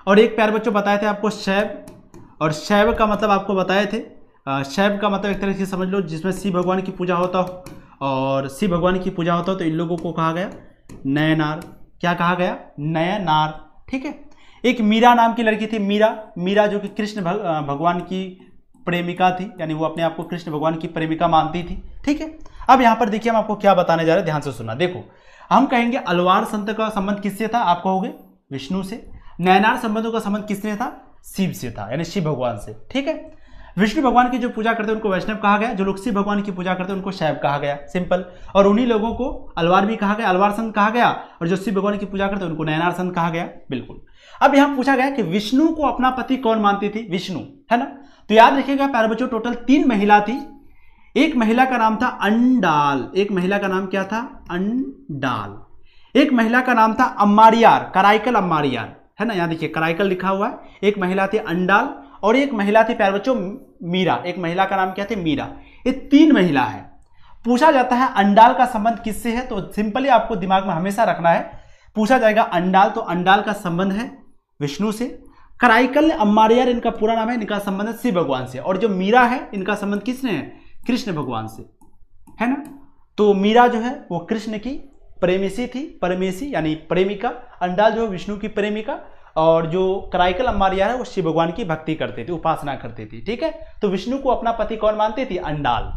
और एक प्यारे बच्चों बताए थे आपको शैव, और शैव का मतलब आपको बताए थे, शैव का मतलब एक तरह से समझ लो जिसमें शिव भगवान की पूजा होता हो, और शिव भगवान की पूजा होता हो, तो इन लोगों को कहा गया नयनार। क्या कहा गया? नयनार, ठीक है। एक मीरा नाम की लड़की थी, मीरा जो कि कृष्ण भगवान की प्रेमिका थी, यानी वो अपने आप को कृष्ण भगवान की प्रेमिका मानती थी, ठीक है। अब यहाँ पर देखिए हम आपको क्या बताने जा रहे हैं, ध्यान से सुनना। देखो हम कहेंगे अलवार संत का संबंध किससे था? आप कहोगे विष्णु से। नैनार संबंधों का संबंध किससे था? शिव से था, यानी शिव भगवान से, ठीक है। विष्णु भगवान की जो पूजा करते हैं उनको वैष्णव कहा गया, जो लोग शिव भगवान की पूजा करते हैं उनको शैव कहा गया, सिंपल। और उन्हीं लोगों को अलवार भी कहा गया, अलवार संत कहा गया, और जो शिव भगवान की पूजा करते हैं उनको नैनार संत कहा गया, बिल्कुल। अब यहाँ पूछा गया कि विष्णु को अपना पति कौन मानती थी? विष्णु, है ना। तो याद रखिएगा प्यारे बच्चों, टोटल 3 महिला थी। एक महिला का नाम था अंडाल, एक महिला का नाम क्या था? अंडाल। एक महिला का नाम था अम्मारियार, कराइकल अम्मारियार, है ना। यहाँ देखिए कराइकल लिखा हुआ है। एक महिला थी अंडाल, और एक महिला थी प्यारे बच्चों मीरा। एक महिला का नाम क्या थी? मीरा। ये 3 महिला है। पूछा जाता है अंडाल का संबंध किससे है? तो सिंपली आपको दिमाग में हमेशा रखना है, पूछा जाएगा अंडाल, तो अंडाल का संबंध है विष्णु से। कराइकल अम्मारियार इनका पूरा नाम है, इनका संबंध है शिव भगवान से। और जो मीरा है इनका संबंध किसने है? कृष्ण भगवान से, है ना। तो मीरा जो है वो कृष्ण की प्रेमिसी थी, परमेशी यानी प्रेमिका। अंडाल जो है विष्णु की प्रेमिका, और जो कराइकल अम्मारियार है वो शिव भगवान की भक्ति करते थे, उपासना करते थे, ठीक है। तो विष्णु को अपना पति कौन मानती थी? अंडाल।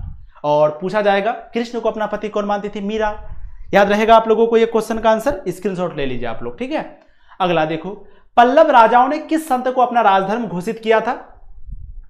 और पूछा जाएगा कृष्ण को अपना पति कौन मानती थी? मीरा। याद रहेगा आप लोगों को ये क्वेश्चन का आंसर, स्क्रीनशॉट ले लीजिए आप लोग, ठीक है। अगला देखो, पल्लव राजाओं ने किस संत को अपना राजधर्म घोषित किया था?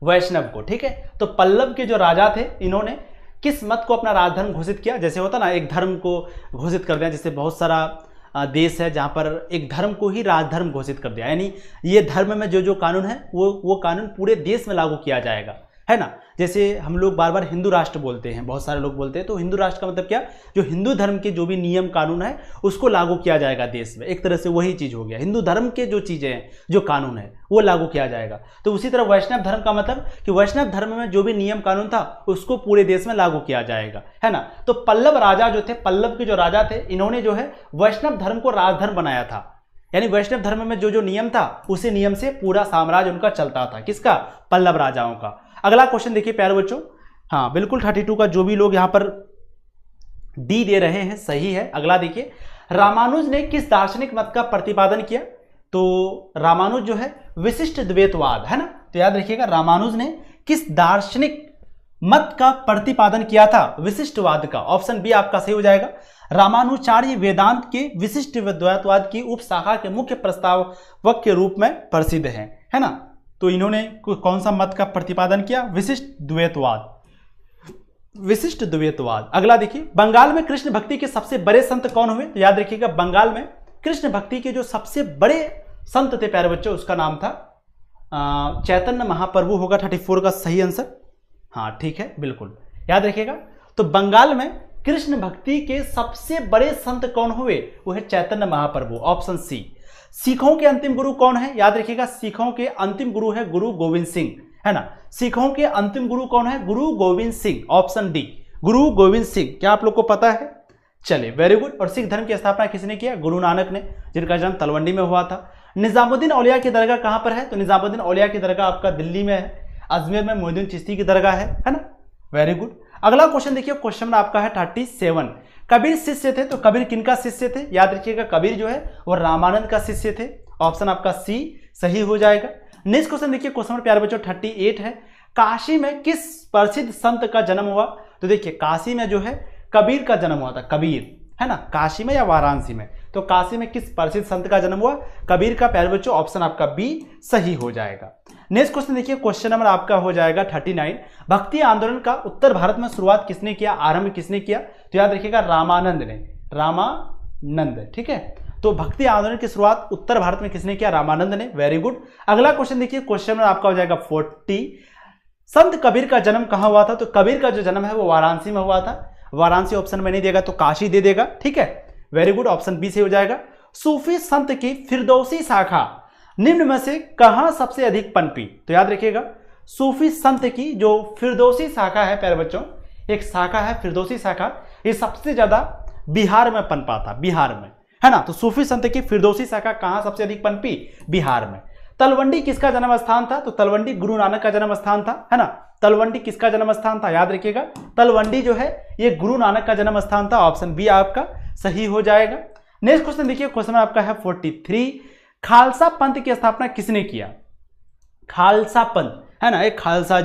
वैष्णव को, ठीक है। तो पल्लव के जो राजा थे इन्होंने किस मत को अपना राजधर्म घोषित किया? जैसे होता ना एक धर्म को घोषित कर दिया, जैसे बहुत सारा देश है जहां पर एक धर्म को ही राजधर्म घोषित कर दिया, यानी ये धर्म में जो जो कानून है वो कानून पूरे देश में लागू किया जाएगा, है ना। जैसे हम लोग बार बार हिंदू राष्ट्र बोलते हैं, बहुत सारे लोग बोलते हैं, तो हिंदू राष्ट्र का मतलब क्या? जो हिंदू धर्म के जो भी नियम कानून है उसको लागू किया जाएगा देश में। एक तरह से वही चीज हो गया, हिंदू धर्म के जो चीजें हैं, जो कानून है वो लागू किया जाएगा। तो उसी तरह वैष्णव धर्म का मतलब कि वैष्णव धर्म में जो भी नियम कानून था उसको पूरे देश में लागू किया जाएगा, है ना। तो पल्लव राजा जो थे, पल्लव के जो राजा थे, इन्होंने जो है वैष्णव धर्म को राजधर्म बनाया था, यानी वैष्णव धर्म में जो जो नियम था उसी नियम से पूरा साम्राज्य उनका चलता था। किसका? पल्लव राजाओं का। अगला क्वेश्चन देखिए प्यारे बच्चों, हाँ बिल्कुल 32 का जो भी लोग यहां पर डी दे रहे हैं सही है। अगला देखिए, रामानुज ने किस दार्शनिक मत का प्रतिपादन किया? तो रामानुज जो है विशिष्ट द्वैतवाद, है ना। तो याद रखिएगा रामानुज ने किस दार्शनिक मत का प्रतिपादन किया था? विशिष्टवाद का। ऑप्शन बी आपका सही हो जाएगा। रामानुचार्य वेदांत के विशिष्ट द्वैतवाद की उपशाखा के मुख्य प्रस्तावक के रूप में प्रसिद्ध है ना। तो इन्होंने कौन सा मत का प्रतिपादन किया? विशिष्ट द्वैतवाद, विशिष्ट द्वैतवाद। अगला देखिए, बंगाल में कृष्ण भक्ति के सबसे बड़े संत कौन हुए? तो याद रखिएगा बंगाल में कृष्ण भक्ति के जो सबसे बड़े संत थे प्यारे बच्चों, उसका नाम था चैतन्य महाप्रभु होगा 34 का सही आंसर। हाँ ठीक है, बिल्कुल याद रखिएगा। तो बंगाल में कृष्ण भक्ति के सबसे बड़े संत कौन हुए? वो है चैतन्य महाप्रभु, ऑप्शन सी। सिखों के अंतिम गुरु कौन है? याद रखिएगा सिखों के अंतिम गुरु है गुरु गोविंद सिंह, है ना। सिखों के अंतिम गुरु कौन है? गुरु गोविंद सिंह, ऑप्शन डी, गुरु गोविंद सिंह। क्या आप लोग को पता है? चलिए वेरी गुड। और सिख धर्म की स्थापना किसने किया? गुरु नानक ने, जिनका जन्म तलवंडी में हुआ था। निजामुद्दीन औलिया की दरगाह कहां पर है? तो निजामुद्दीन औलिया की दरगाह आपका दिल्ली में है। अजमेर में मोइनुद्दीन चिश्ती की दरगाह है ना। Very good. अगला क्वेश्चन देखिए, क्वेश्चन आपका है 37। कबीर शिष्य थे, तो कबीर किनका शिष्य थे? याद रखिएगा कबीर जो है वो रामानंद का शिष्य थे, ऑप्शन आपका सी सही हो जाएगा। नेक्स्ट क्वेश्चन देखिए, क्वेश्चन प्यारे बच्चों 38 है। काशी में किस प्रसिद्ध संत का जन्म हुआ? तो देखिए काशी में जो है कबीर का जन्म हुआ था, कबीर, है ना, काशी में या वाराणसी में? तो काशी में किस प्रसिद्ध संत का जन्म हुआ? कबीर का। प्यारे बच्चों ऑप्शन आपका बी सही हो जाएगा। नेक्स्ट क्वेश्चन देखिए, क्वेश्चन नंबर आपका हो जाएगा 39। भक्ति आंदोलन का उत्तर भारत में शुरुआत किसने किया, आरंभ किसने किया? तो याद रखिएगा रामानंद ने, रामानंद, ठीक है। तो भक्ति आंदोलन की शुरुआत उत्तर भारत में किसने किया? रामानंद ने। Very good. अगला क्वेश्चन देखिए, क्वेश्चन नंबर आपका हो जाएगा 40। संत कबीर का जन्म कहां हुआ था? तो कबीर का जो जन्म है वो वाराणसी में हुआ था। वाराणसी ऑप्शन में नहीं देगा तो काशी दे देगा, ठीक है। वेरी गुड, ऑप्शन बी से हो जाएगा। सूफी संत की फिरदौसी शाखा निम्न में से कहां सबसे अधिक पनपी? तो याद रखिएगा सूफी संत की जो फिरदौसी शाखा है प्यारे बच्चों, एक शाखा है फिरदौसी शाखा, ये सबसे ज्यादा बिहार में पनपा था, बिहार में, है ना। तो सूफी संत की फिरदौसी शाखा कहां सबसे अधिक पनपी? बिहार में। तलवंडी किसका जन्म स्थान था? तो तलवंडी गुरु नानक का जन्म स्थान था, है ना। तलवंडी किसका जन्म स्थान था? याद रखिएगा तलवंडी जो है ये गुरु नानक का जन्म स्थान था। ऑप्शन बी आपका सही हो जाएगा। नेक्स्ट क्वेश्चन देखिए, क्वेश्चन आपका है 43। खालसा पंथ की स्थापना किसने किया? खालसा पंथ, है ना, एक खालसा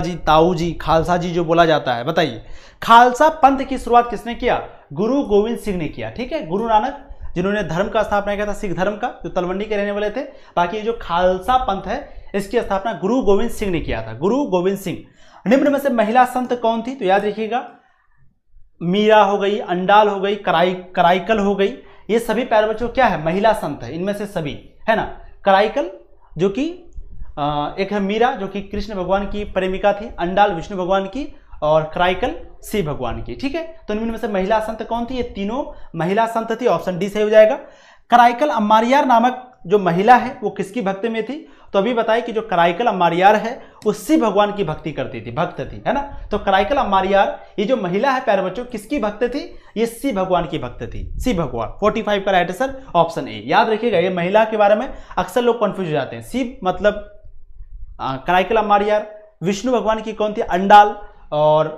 जी, ताऊ जी, खालसा जी जो बोला जाता है, बताइए खालसा पंथ की शुरुआत किसने किया? गुरु गोविंद सिंह ने किया, ठीक है। गुरु नानक जिन्होंने धर्म का स्थापना किया था, सिख धर्म का, जो तलवंडी के रहने वाले थे। बाकी ये जो खालसा पंथ है इसकी स्थापना गुरु गोविंद सिंह ने किया था, गुरु गोविंद सिंह। निम्न में से महिला संत कौन थी? तो याद रखिएगा मीरा हो गई, अंडाल हो गई, कराइकल हो गई, ये सभी प्यारे बच्चों क्या है? महिला संत है इनमें से सभी, है ना। कराइकल जो कि एक है मीरा जो कि कृष्ण भगवान की प्रेमिका थी, अंडाल विष्णु भगवान की, और कराइकल शिव भगवान की, ठीक है। तो इनमें से महिला संत कौन थी? ये तीनों महिला संत थी। ऑप्शन डी सही हो जाएगा। कराइकल अम्मारियार नामक जो महिला है वो किसकी भक्ति में थी? तो अभी बताइए कि जो कराइकल अम्मारियार है वो शिव भगवान की भक्ति करती थी, भक्त थी, है ना। तो कराइकल अम्मारियार ये जो महिला है प्यारे बच्चों किसकी भक्त थी? ये शिव भगवान की भक्त थी, शिव भगवान। 45 का राइट आंसर ऑप्शन ए। याद रखिएगा ये महिला के बारे में अक्सर लोग कंफ्यूज हो जाते हैं। शिव मतलब कराइकल अम्मारियार, विष्णु भगवान की कौन थी? अंडाल, और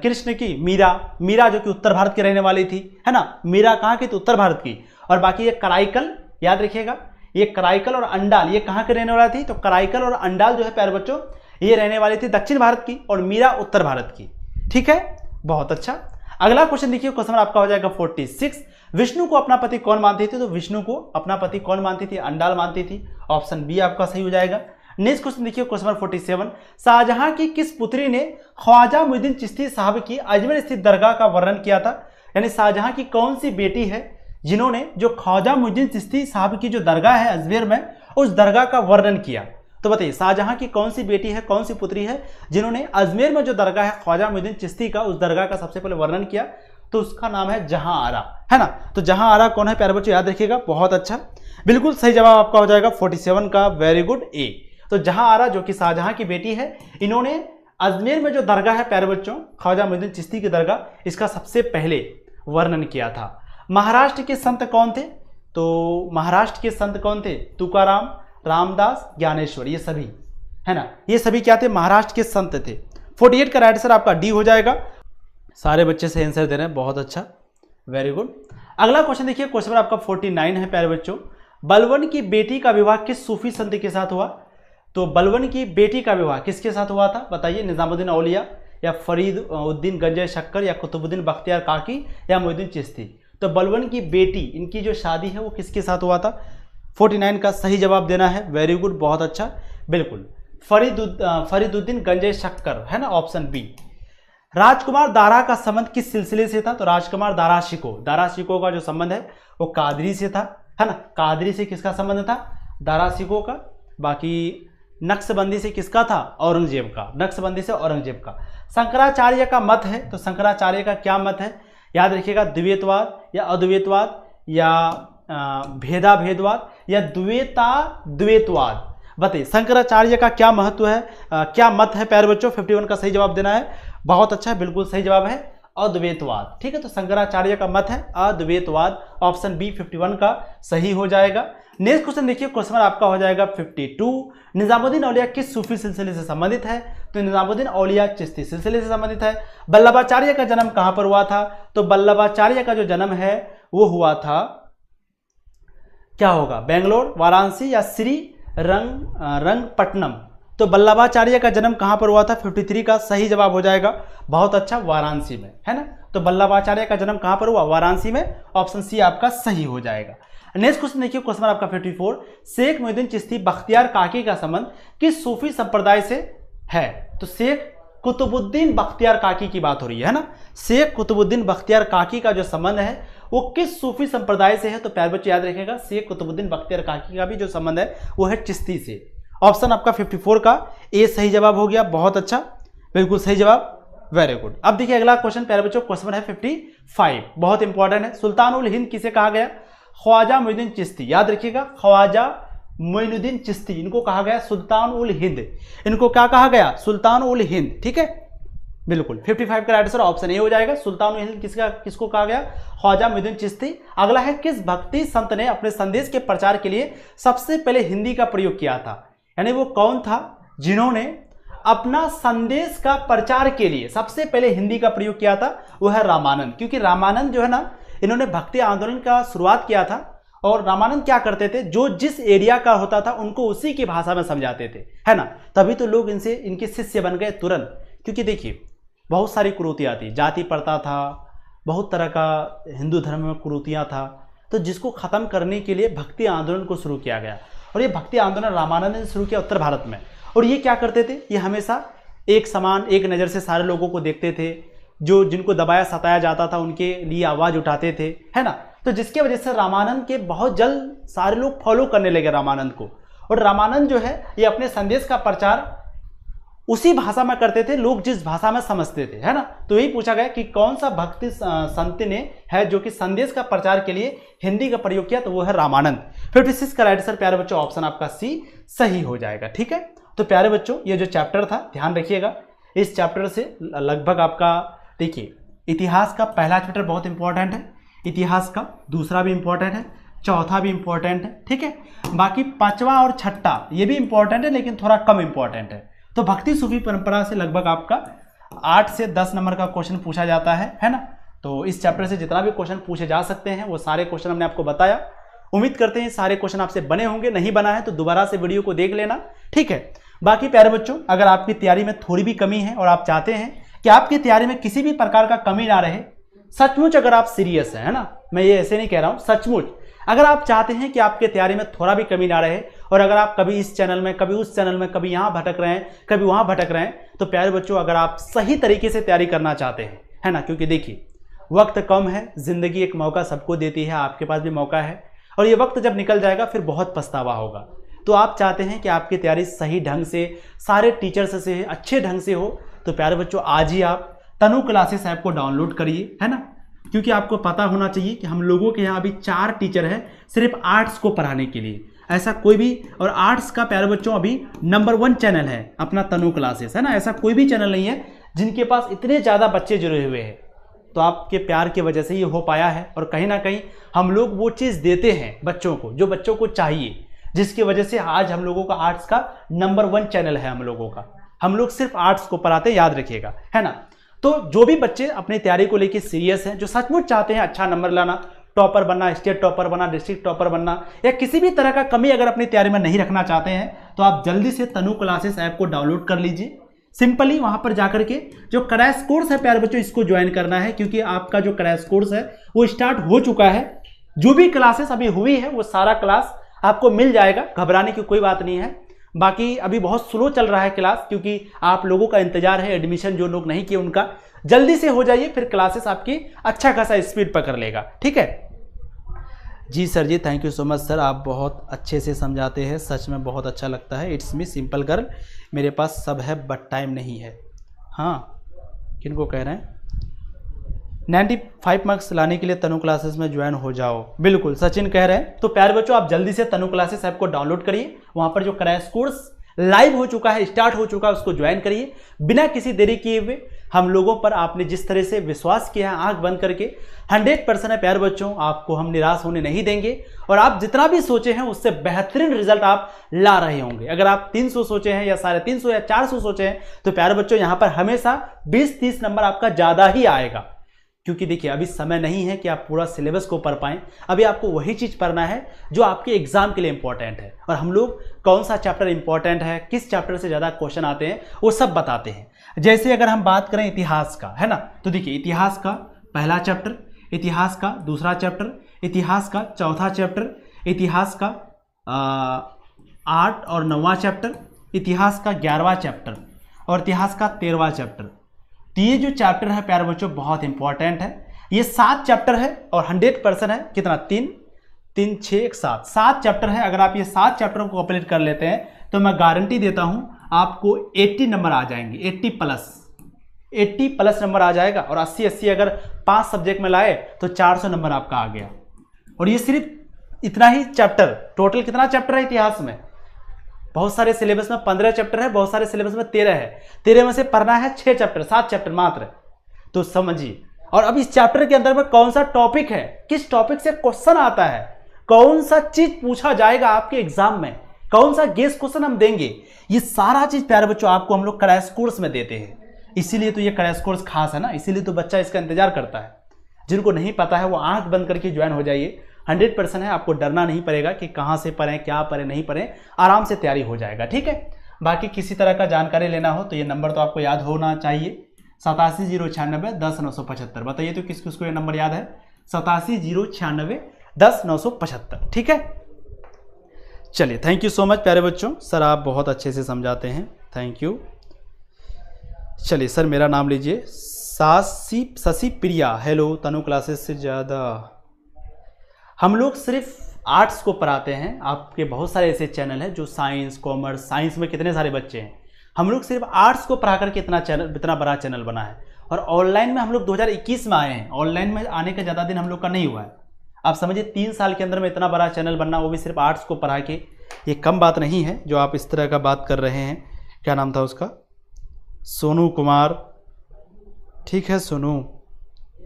कृष्ण की मीरा जो कि उत्तर भारत की रहने वाली थी, है ना। मीरा कहाँ की? तो उत्तर भारत की। और बाकी ये कराइकल, याद रखिएगा ये कराइकल और अंडाल ये कहाँ के रहने वाला थी? तो कराइकल और अंडाल जो है प्यारे बच्चों ये रहने वाली थी दक्षिण भारत की, और मीरा उत्तर भारत की, ठीक है। बहुत अच्छा। अगला क्वेश्चन देखिए, क्वेश्चन आपका हो जाएगा 46। विष्णु को अपना पति कौन मानती थी? तो विष्णु को अपना पति कौन मानती थी? अंडाल मानती थी। ऑप्शन बी आपका सही हो जाएगा। नेक्स्ट क्वेश्चन देखिए, क्वेश्चन नंबर 47। शाहजहां की किस पुत्री ने ख्वाजा मुइनुद्दीन चिश्ती साहब की अजमेर स्थित दरगाह का वर्णन किया था? यानी शाहजहां की कौन सी बेटी है जिन्होंने जो ख्वाजा मुइनुद्दीन चिश्ती साहब की जो दरगाह है अजमेर में उस दरगाह का वर्णन किया? तो बताइए शाहजहां की कौन सी बेटी है, कौन सी पुत्री है जिन्होंने अजमेर में जो दरगाह है ख्वाजा मुइनुद्दीन चिश्ती का उस दरगाह का सबसे पहले वर्णन किया? तो उसका नाम है जहां आरा, है ना। तो जहां आरा कौन है प्यारे बच्चों? याद रखिएगा। बहुत अच्छा, बिल्कुल सही जवाब आपका हो जाएगा 47 का। वेरी गुड, ए। तो जहां आरा जो कि शाहजहां की बेटी है, इन्होंने अजमेर में जो दरगाह है प्यारे बच्चों ख्वाजा मुइनुद्दीन चिश्ती की दरगाह, इसका सबसे पहले वर्णन किया था। महाराष्ट्र के संत कौन थे? तो महाराष्ट्र के संत कौन थे? तुकाराम, रामदास, ज्ञानेश्वर, ये सभी, है ना, ये सभी क्या थे? महाराष्ट्र के संत थे। 48 का राइट आंसर आपका डी हो जाएगा। सारे बच्चे से आंसर दे रहे हैं, बहुत अच्छा, वेरी गुड। अगला क्वेश्चन देखिए, क्वेश्चन आपका 49 है प्यारे बच्चों। बलवन की बेटी का विवाह किस सूफी संत के साथ हुआ? तो बलवन की बेटी का विवाह किसके साथ हुआ था? बताइए, निजामुद्दीन औलिया या फरीद उद्दीन गंज शक्कर या कुतुबुद्दीन बख्तियार काकी या मोइनुद्दीन चिश्ती? तो बलवन की बेटी इनकी जो शादी है वो किसके साथ हुआ था? 49 का सही जवाब देना है। वेरी गुड, बहुत अच्छा, बिल्कुल फरीदुद्दीन गंज शक्कर, है ना, ऑप्शन बी। राजकुमार दारा का संबंध किस सिलसिले से था? तो राजकुमार दारा शिको का जो संबंध है वो कादरी से था, है ना। कादरी से किसका संबंध था? दारा शिको का। बाकी नक्शबंदी से किसका था? औरंगजेब का, नक्शबंदी से औरंगजेब का। शंकराचार्य का मत है, तो शंकराचार्य का क्या मत है? याद रखिएगा, द्वैतवाद या अद्वैतवाद या भेदाभेदवाद या द्वैतवाद। बताइए शंकराचार्य का क्या महत्व है, क्या मत है प्यारे बच्चों? 51 का सही जवाब देना है। बहुत अच्छा, बिल्कुल सही जवाब है अद्वैतवाद, ठीक है। तो शंकराचार्य का मत है अद्वैतवाद, ऑप्शन बी 51 का सही हो जाएगा। नेक्स्ट क्वेश्चन देखिए, क्वेश्चन आपका हो जाएगा 52। निजामुद्दीन औलिया किस सूफी सिलसिले से संबंधित है? तो निजामुद्दीन औलिया चिश्ती सिलसिले से संबंधित है। वल्लभाचार्य का जन्म कहां पर हुआ था? तो वल्लभाचार्य का जो जन्म है वो हुआ था, क्या होगा, बेंगलोर, वाराणसी या श्री रंगपट्टनम? तो वल्लभाचार्य का जन्म कहां पर हुआ था? 53 का सही जवाब हो जाएगा। बहुत अच्छा, वाराणसी में, है ना, तो वल्लभाचार्य का जन्म कहां पर हुआ? वाराणसी में। ऑप्शन सी आपका सही हो जाएगा। नेक्स्ट क्वेश्चन देखिए, क्वेश्चन आपका 54, शेख मोइनुद्दीन चिश्ती बख्तियार काकी का संबंध किस सूफी संप्रदाय से है? तो शेख कुतुबुद्दीन बख्तियार काकी की बात हो रही है ना। शेख कुतुबुद्दीन बख्तियार काकी का जो संबंध है वो किस सूफी संप्रदाय से है? तो प्यारे बच्चे याद रखिएगा, शेख कुतुबुद्दीन बख्तियार काकी का भी जो संबंध है वो है चिश्ती से। ऑप्शन आपका 54 का ए सही जवाब हो गया। बहुत अच्छा, बिल्कुल सही जवाब, वेरी गुड। अब देखिए अगला क्वेश्चन प्यारे बच्चों, क्वेश्चन है 55, बहुत इंपॉर्टेंट है। सुल्तान उल हिंद किसे कहा गया? ख्वाजा मोइनुद्दीन चिश्ती। याद रखिएगा, ख्वाजा मोइनुद्दीन चिश्ती, इनको कहा गया सुल्तान उल हिंद। इनको क्या कहा गया? सुल्तान उल हिंद। ठीक है, बिल्कुल 55 का राइट आंसर ऑप्शन ए हो जाएगा। सुल्तान उल हिंद किसको कहा गया? ख्वाजा मोइनुद्दीन चिश्ती। अगला है, किस भक्ति संत ने अपने संदेश के प्रचार के लिए सबसे पहले हिंदी का प्रयोग किया था? यानी वो कौन था जिन्होंने अपना संदेश का प्रचार के लिए सबसे पहले हिंदी का प्रयोग किया था? वो है रामानंद। क्योंकि रामानंद जो है ना, इन्होंने भक्ति आंदोलन का शुरुआत किया था। और रामानंद क्या करते थे, जो जिस एरिया का होता था उनको उसी की भाषा में समझाते थे, है ना। तभी तो लोग इनके शिष्य बन गए तुरंत। क्योंकि देखिए बहुत सारी कुरीतियाँ थी, जाति प्रथा था, बहुत तरह का हिंदू धर्म में कुरीतियाँ था, तो जिसको ख़त्म करने के लिए भक्ति आंदोलन को शुरू किया गया। और ये भक्ति आंदोलन रामानंद ने शुरू किया उत्तर भारत में। और ये क्या करते थे, ये हमेशा एक समान एक नज़र से सारे लोगों को देखते थे, जो जिनको दबाया सताया जाता था उनके लिए आवाज़ उठाते थे, है ना। तो जिसके वजह से रामानंद के बहुत जल्द सारे लोग फॉलो करने लगे रामानंद को। और रामानंद जो है ये अपने संदेश का प्रचार उसी भाषा में करते थे, लोग जिस भाषा में समझते थे, है ना। तो यही पूछा गया कि कौन सा भक्ति संत ने है जो कि संदेश का प्रचार के लिए हिंदी का प्रयोग किया? तो वो है रामानंद। 56 का राइट आंसर प्यारे बच्चों ऑप्शन आपका सी सही हो जाएगा। ठीक है, तो प्यारे बच्चों ये जो चैप्टर था ध्यान रखिएगा, इस चैप्टर से लगभग आपका देखिए इतिहास का पहला चैप्टर बहुत इंपॉर्टेंट है, इतिहास का दूसरा भी इंपॉर्टेंट है, चौथा भी इंपॉर्टेंट है। ठीक है, बाकी पांचवा और छठा ये भी इंपॉर्टेंट है लेकिन थोड़ा कम इंपॉर्टेंट है। तो भक्ति सूफी परंपरा से लगभग आपका 8 से 10 नंबर का क्वेश्चन पूछा जाता है ना। तो इस चैप्टर से जितना भी क्वेश्चन पूछे जा सकते हैं वो सारे क्वेश्चन हमने आपको बताया। उम्मीद करते हैं सारे क्वेश्चन आपसे बने होंगे, नहीं बना है तो दोबारा से वीडियो को देख लेना। ठीक है, बाकी प्यारे बच्चों अगर आपकी तैयारी में थोड़ी भी कमी है और आप चाहते हैं कि आपकी तैयारी में किसी भी प्रकार का कमी ना रहे, सचमुच अगर आप सीरियस हैं, है ना, मैं ये ऐसे नहीं कह रहा हूँ, सचमुच अगर आप चाहते हैं कि आपके तैयारी में थोड़ा भी कमी ना रहे, और अगर आप कभी इस चैनल में कभी उस चैनल में कभी यहाँ भटक रहे हैं कभी वहाँ भटक रहे हैं, तो प्यारे बच्चों अगर आप सही तरीके से तैयारी करना चाहते हैं, है ना, क्योंकि देखिए वक्त कम है, जिंदगी एक मौका सबको देती है, आपके पास भी मौका है, और ये वक्त जब निकल जाएगा फिर बहुत पछतावा होगा। तो आप चाहते हैं कि आपकी तैयारी सही ढंग से सारे टीचर्स से अच्छे ढंग से हो, तो प्यारे बच्चों आज ही आप तनु क्लासेस ऐप को डाउनलोड करिए, है ना। क्योंकि आपको पता होना चाहिए कि हम लोगों के यहाँ अभी 4 टीचर हैं सिर्फ आर्ट्स को पढ़ाने के लिए, ऐसा कोई भी, और आर्ट्स का प्यारे बच्चों अभी नंबर 1 चैनल है अपना तनु क्लासेस, है ना। ऐसा कोई भी चैनल नहीं है जिनके पास इतने ज़्यादा बच्चे जुड़े हुए हैं। तो आपके प्यार की वजह से ये हो पाया है, और कहीं ना कहीं हम लोग वो चीज़ देते हैं बच्चों को जो बच्चों को चाहिए, जिसकी वजह से आज हम लोगों का आर्ट्स का नंबर 1 चैनल है हम लोगों का। हम लोग सिर्फ आर्ट्स को पढ़ाते हैं, याद रखिएगा, है ना। तो जो भी बच्चे अपनी तैयारी को लेकर सीरियस हैं, जो सचमुच चाहते हैं अच्छा नंबर लाना, टॉपर बनना, स्टेट टॉपर बनना, डिस्ट्रिक्ट टॉपर बनना, या किसी भी तरह का कमी अगर अपनी तैयारी में नहीं रखना चाहते हैं, तो आप जल्दी से तनु क्लासेस ऐप को डाउनलोड कर लीजिए। सिंपली वहां पर जाकर के जो क्रैश कोर्स है प्यारे बच्चों इसको ज्वाइन करना है, क्योंकि आपका जो क्रैश कोर्स है वो स्टार्ट हो चुका है। जो भी क्लासेस अभी हुई है वो सारा क्लास आपको मिल जाएगा, घबराने की कोई बात नहीं है। बाकी अभी बहुत स्लो चल रहा है क्लास, क्योंकि आप लोगों का इंतजार है, एडमिशन जो लोग नहीं किए उनका जल्दी से हो जाइए, फिर क्लासेस आपकी अच्छा खासा स्पीड पकड़ लेगा। ठीक है जी सर जी, thank you so much sir, आप बहुत अच्छे से समझाते हैं, सच में बहुत अच्छा लगता है। इट्स मी सिंपल गर्ल, मेरे पास सब है बट टाइम नहीं है। हाँ, किनको कह रहे हैं? 95 मार्क्स लाने के लिए तनु क्लासेस में ज्वाइन हो जाओ। बिल्कुल सचिन कह रहे हैं। तो प्यारे बच्चों आप जल्दी से तनु क्लासेस ऐप को डाउनलोड करिए, वहां पर जो क्रैश कोर्स लाइव हो चुका है, स्टार्ट हो चुका है, उसको ज्वाइन करिए बिना किसी देरी किए हुए। हम लोगों पर आपने जिस तरह से विश्वास किया है आंख बंद करके, 100% है प्यारे बच्चों, आपको हम निराश होने नहीं देंगे, और आप जितना भी सोचे हैं उससे बेहतरीन रिजल्ट आप ला रहे होंगे। अगर आप 300 सोचे हैं या 350 या 400 सोचे हैं, तो प्यारे बच्चों यहां पर हमेशा 20-30 नंबर आपका ज्यादा ही आएगा। क्योंकि देखिए अभी समय नहीं है कि आप पूरा सिलेबस को पढ़ पाएं, अभी आपको वही चीज़ पढ़ना है जो आपके एग्जाम के लिए इंपॉर्टेंट है, और हम लोग कौन सा चैप्टर इंपॉर्टेंट है, किस चैप्टर से ज़्यादा क्वेश्चन आते हैं, वो सब बताते हैं। जैसे अगर हम बात करें इतिहास का, है ना, तो देखिए इतिहास का पहला चैप्टर, इतिहास का दूसरा चैप्टर, इतिहास का चौथा चैप्टर, इतिहास का 8 और 9वां चैप्टर, इतिहास का 11वां चैप्टर और इतिहास का 13वां चैप्टर। तो ये जो चैप्टर है प्यारे बच्चों बहुत इंपॉर्टेंट है। ये 7 चैप्टर है और 100% है कितना, 3 3 6 7 7 चैप्टर है। अगर आप ये 7 चैप्टरों को कंप्लीट कर लेते हैं तो मैं गारंटी देता हूं आपको 80 नंबर आ जाएंगे, 80 प्लस नंबर आ जाएगा। और 80 अगर 5 सब्जेक्ट में लाए तो 400 नंबर आपका आ गया। और ये सिर्फ इतना ही चैप्टर, टोटल कितना चैप्टर है इतिहास में, बहुत सारे सिलेबस में 15 चैप्टर है, बहुत सारे सिलेबस में 13 है। 13 में से पढ़ना है 6 चैप्टर, 7 चैप्टर मात्र, तो समझिए। और अब इस चैप्टर के अंदर में कौन सा टॉपिक है, किस टॉपिक से क्वेश्चन आता है, कौन सा चीज पूछा जाएगा आपके एग्जाम में, कौन सा गेस क्वेश्चन हम देंगे, ये सारा चीज प्यारे बच्चों आपको हम लोग क्रैश कोर्स में देते हैं। इसीलिए तो ये क्रैश कोर्स खास है ना, इसीलिए तो बच्चा इसका इंतजार करता है। जिनको नहीं पता है वो आंख बंद करके ज्वाइन हो जाइए, 100% है, आपको डरना नहीं पड़ेगा कि कहाँ से पढ़ें, क्या पढ़ें, नहीं पढ़ें, आराम से तैयारी हो जाएगा, ठीक है। बाकी किसी तरह का जानकारी लेना हो तो ये नंबर तो आपको याद होना चाहिए, 87 096 10 975। बताइए तो किस किसको ये नंबर याद है, 87 096 10 975, ठीक है। चलिए, थैंक यू सो मच प्यारे बच्चों, सर आप बहुत अच्छे से समझाते हैं, थैंक यू। चलिए सर मेरा नाम लीजिए, शशि प्रिया। हेलो, तनु क्लासेस से ज़्यादा हम लोग सिर्फ आर्ट्स को पढ़ाते हैं। आपके बहुत सारे ऐसे चैनल हैं जो साइंस, कॉमर्स, साइंस में कितने सारे बच्चे हैं, हम लोग सिर्फ आर्ट्स को पढ़ा करके इतना बड़ा चैनल बना है। और ऑनलाइन में हम लोग 2021 में आए हैं, ऑनलाइन में आने का ज़्यादा दिन हम लोग का नहीं हुआ है। आप समझिए 3 साल के अंदर में इतना बड़ा चैनल बनना, वो भी सिर्फ आर्ट्स को पढ़ा के, ये कम बात नहीं है जो आप इस तरह का बात कर रहे हैं। क्या नाम था उसका, सोनू कुमार, ठीक है सोनू।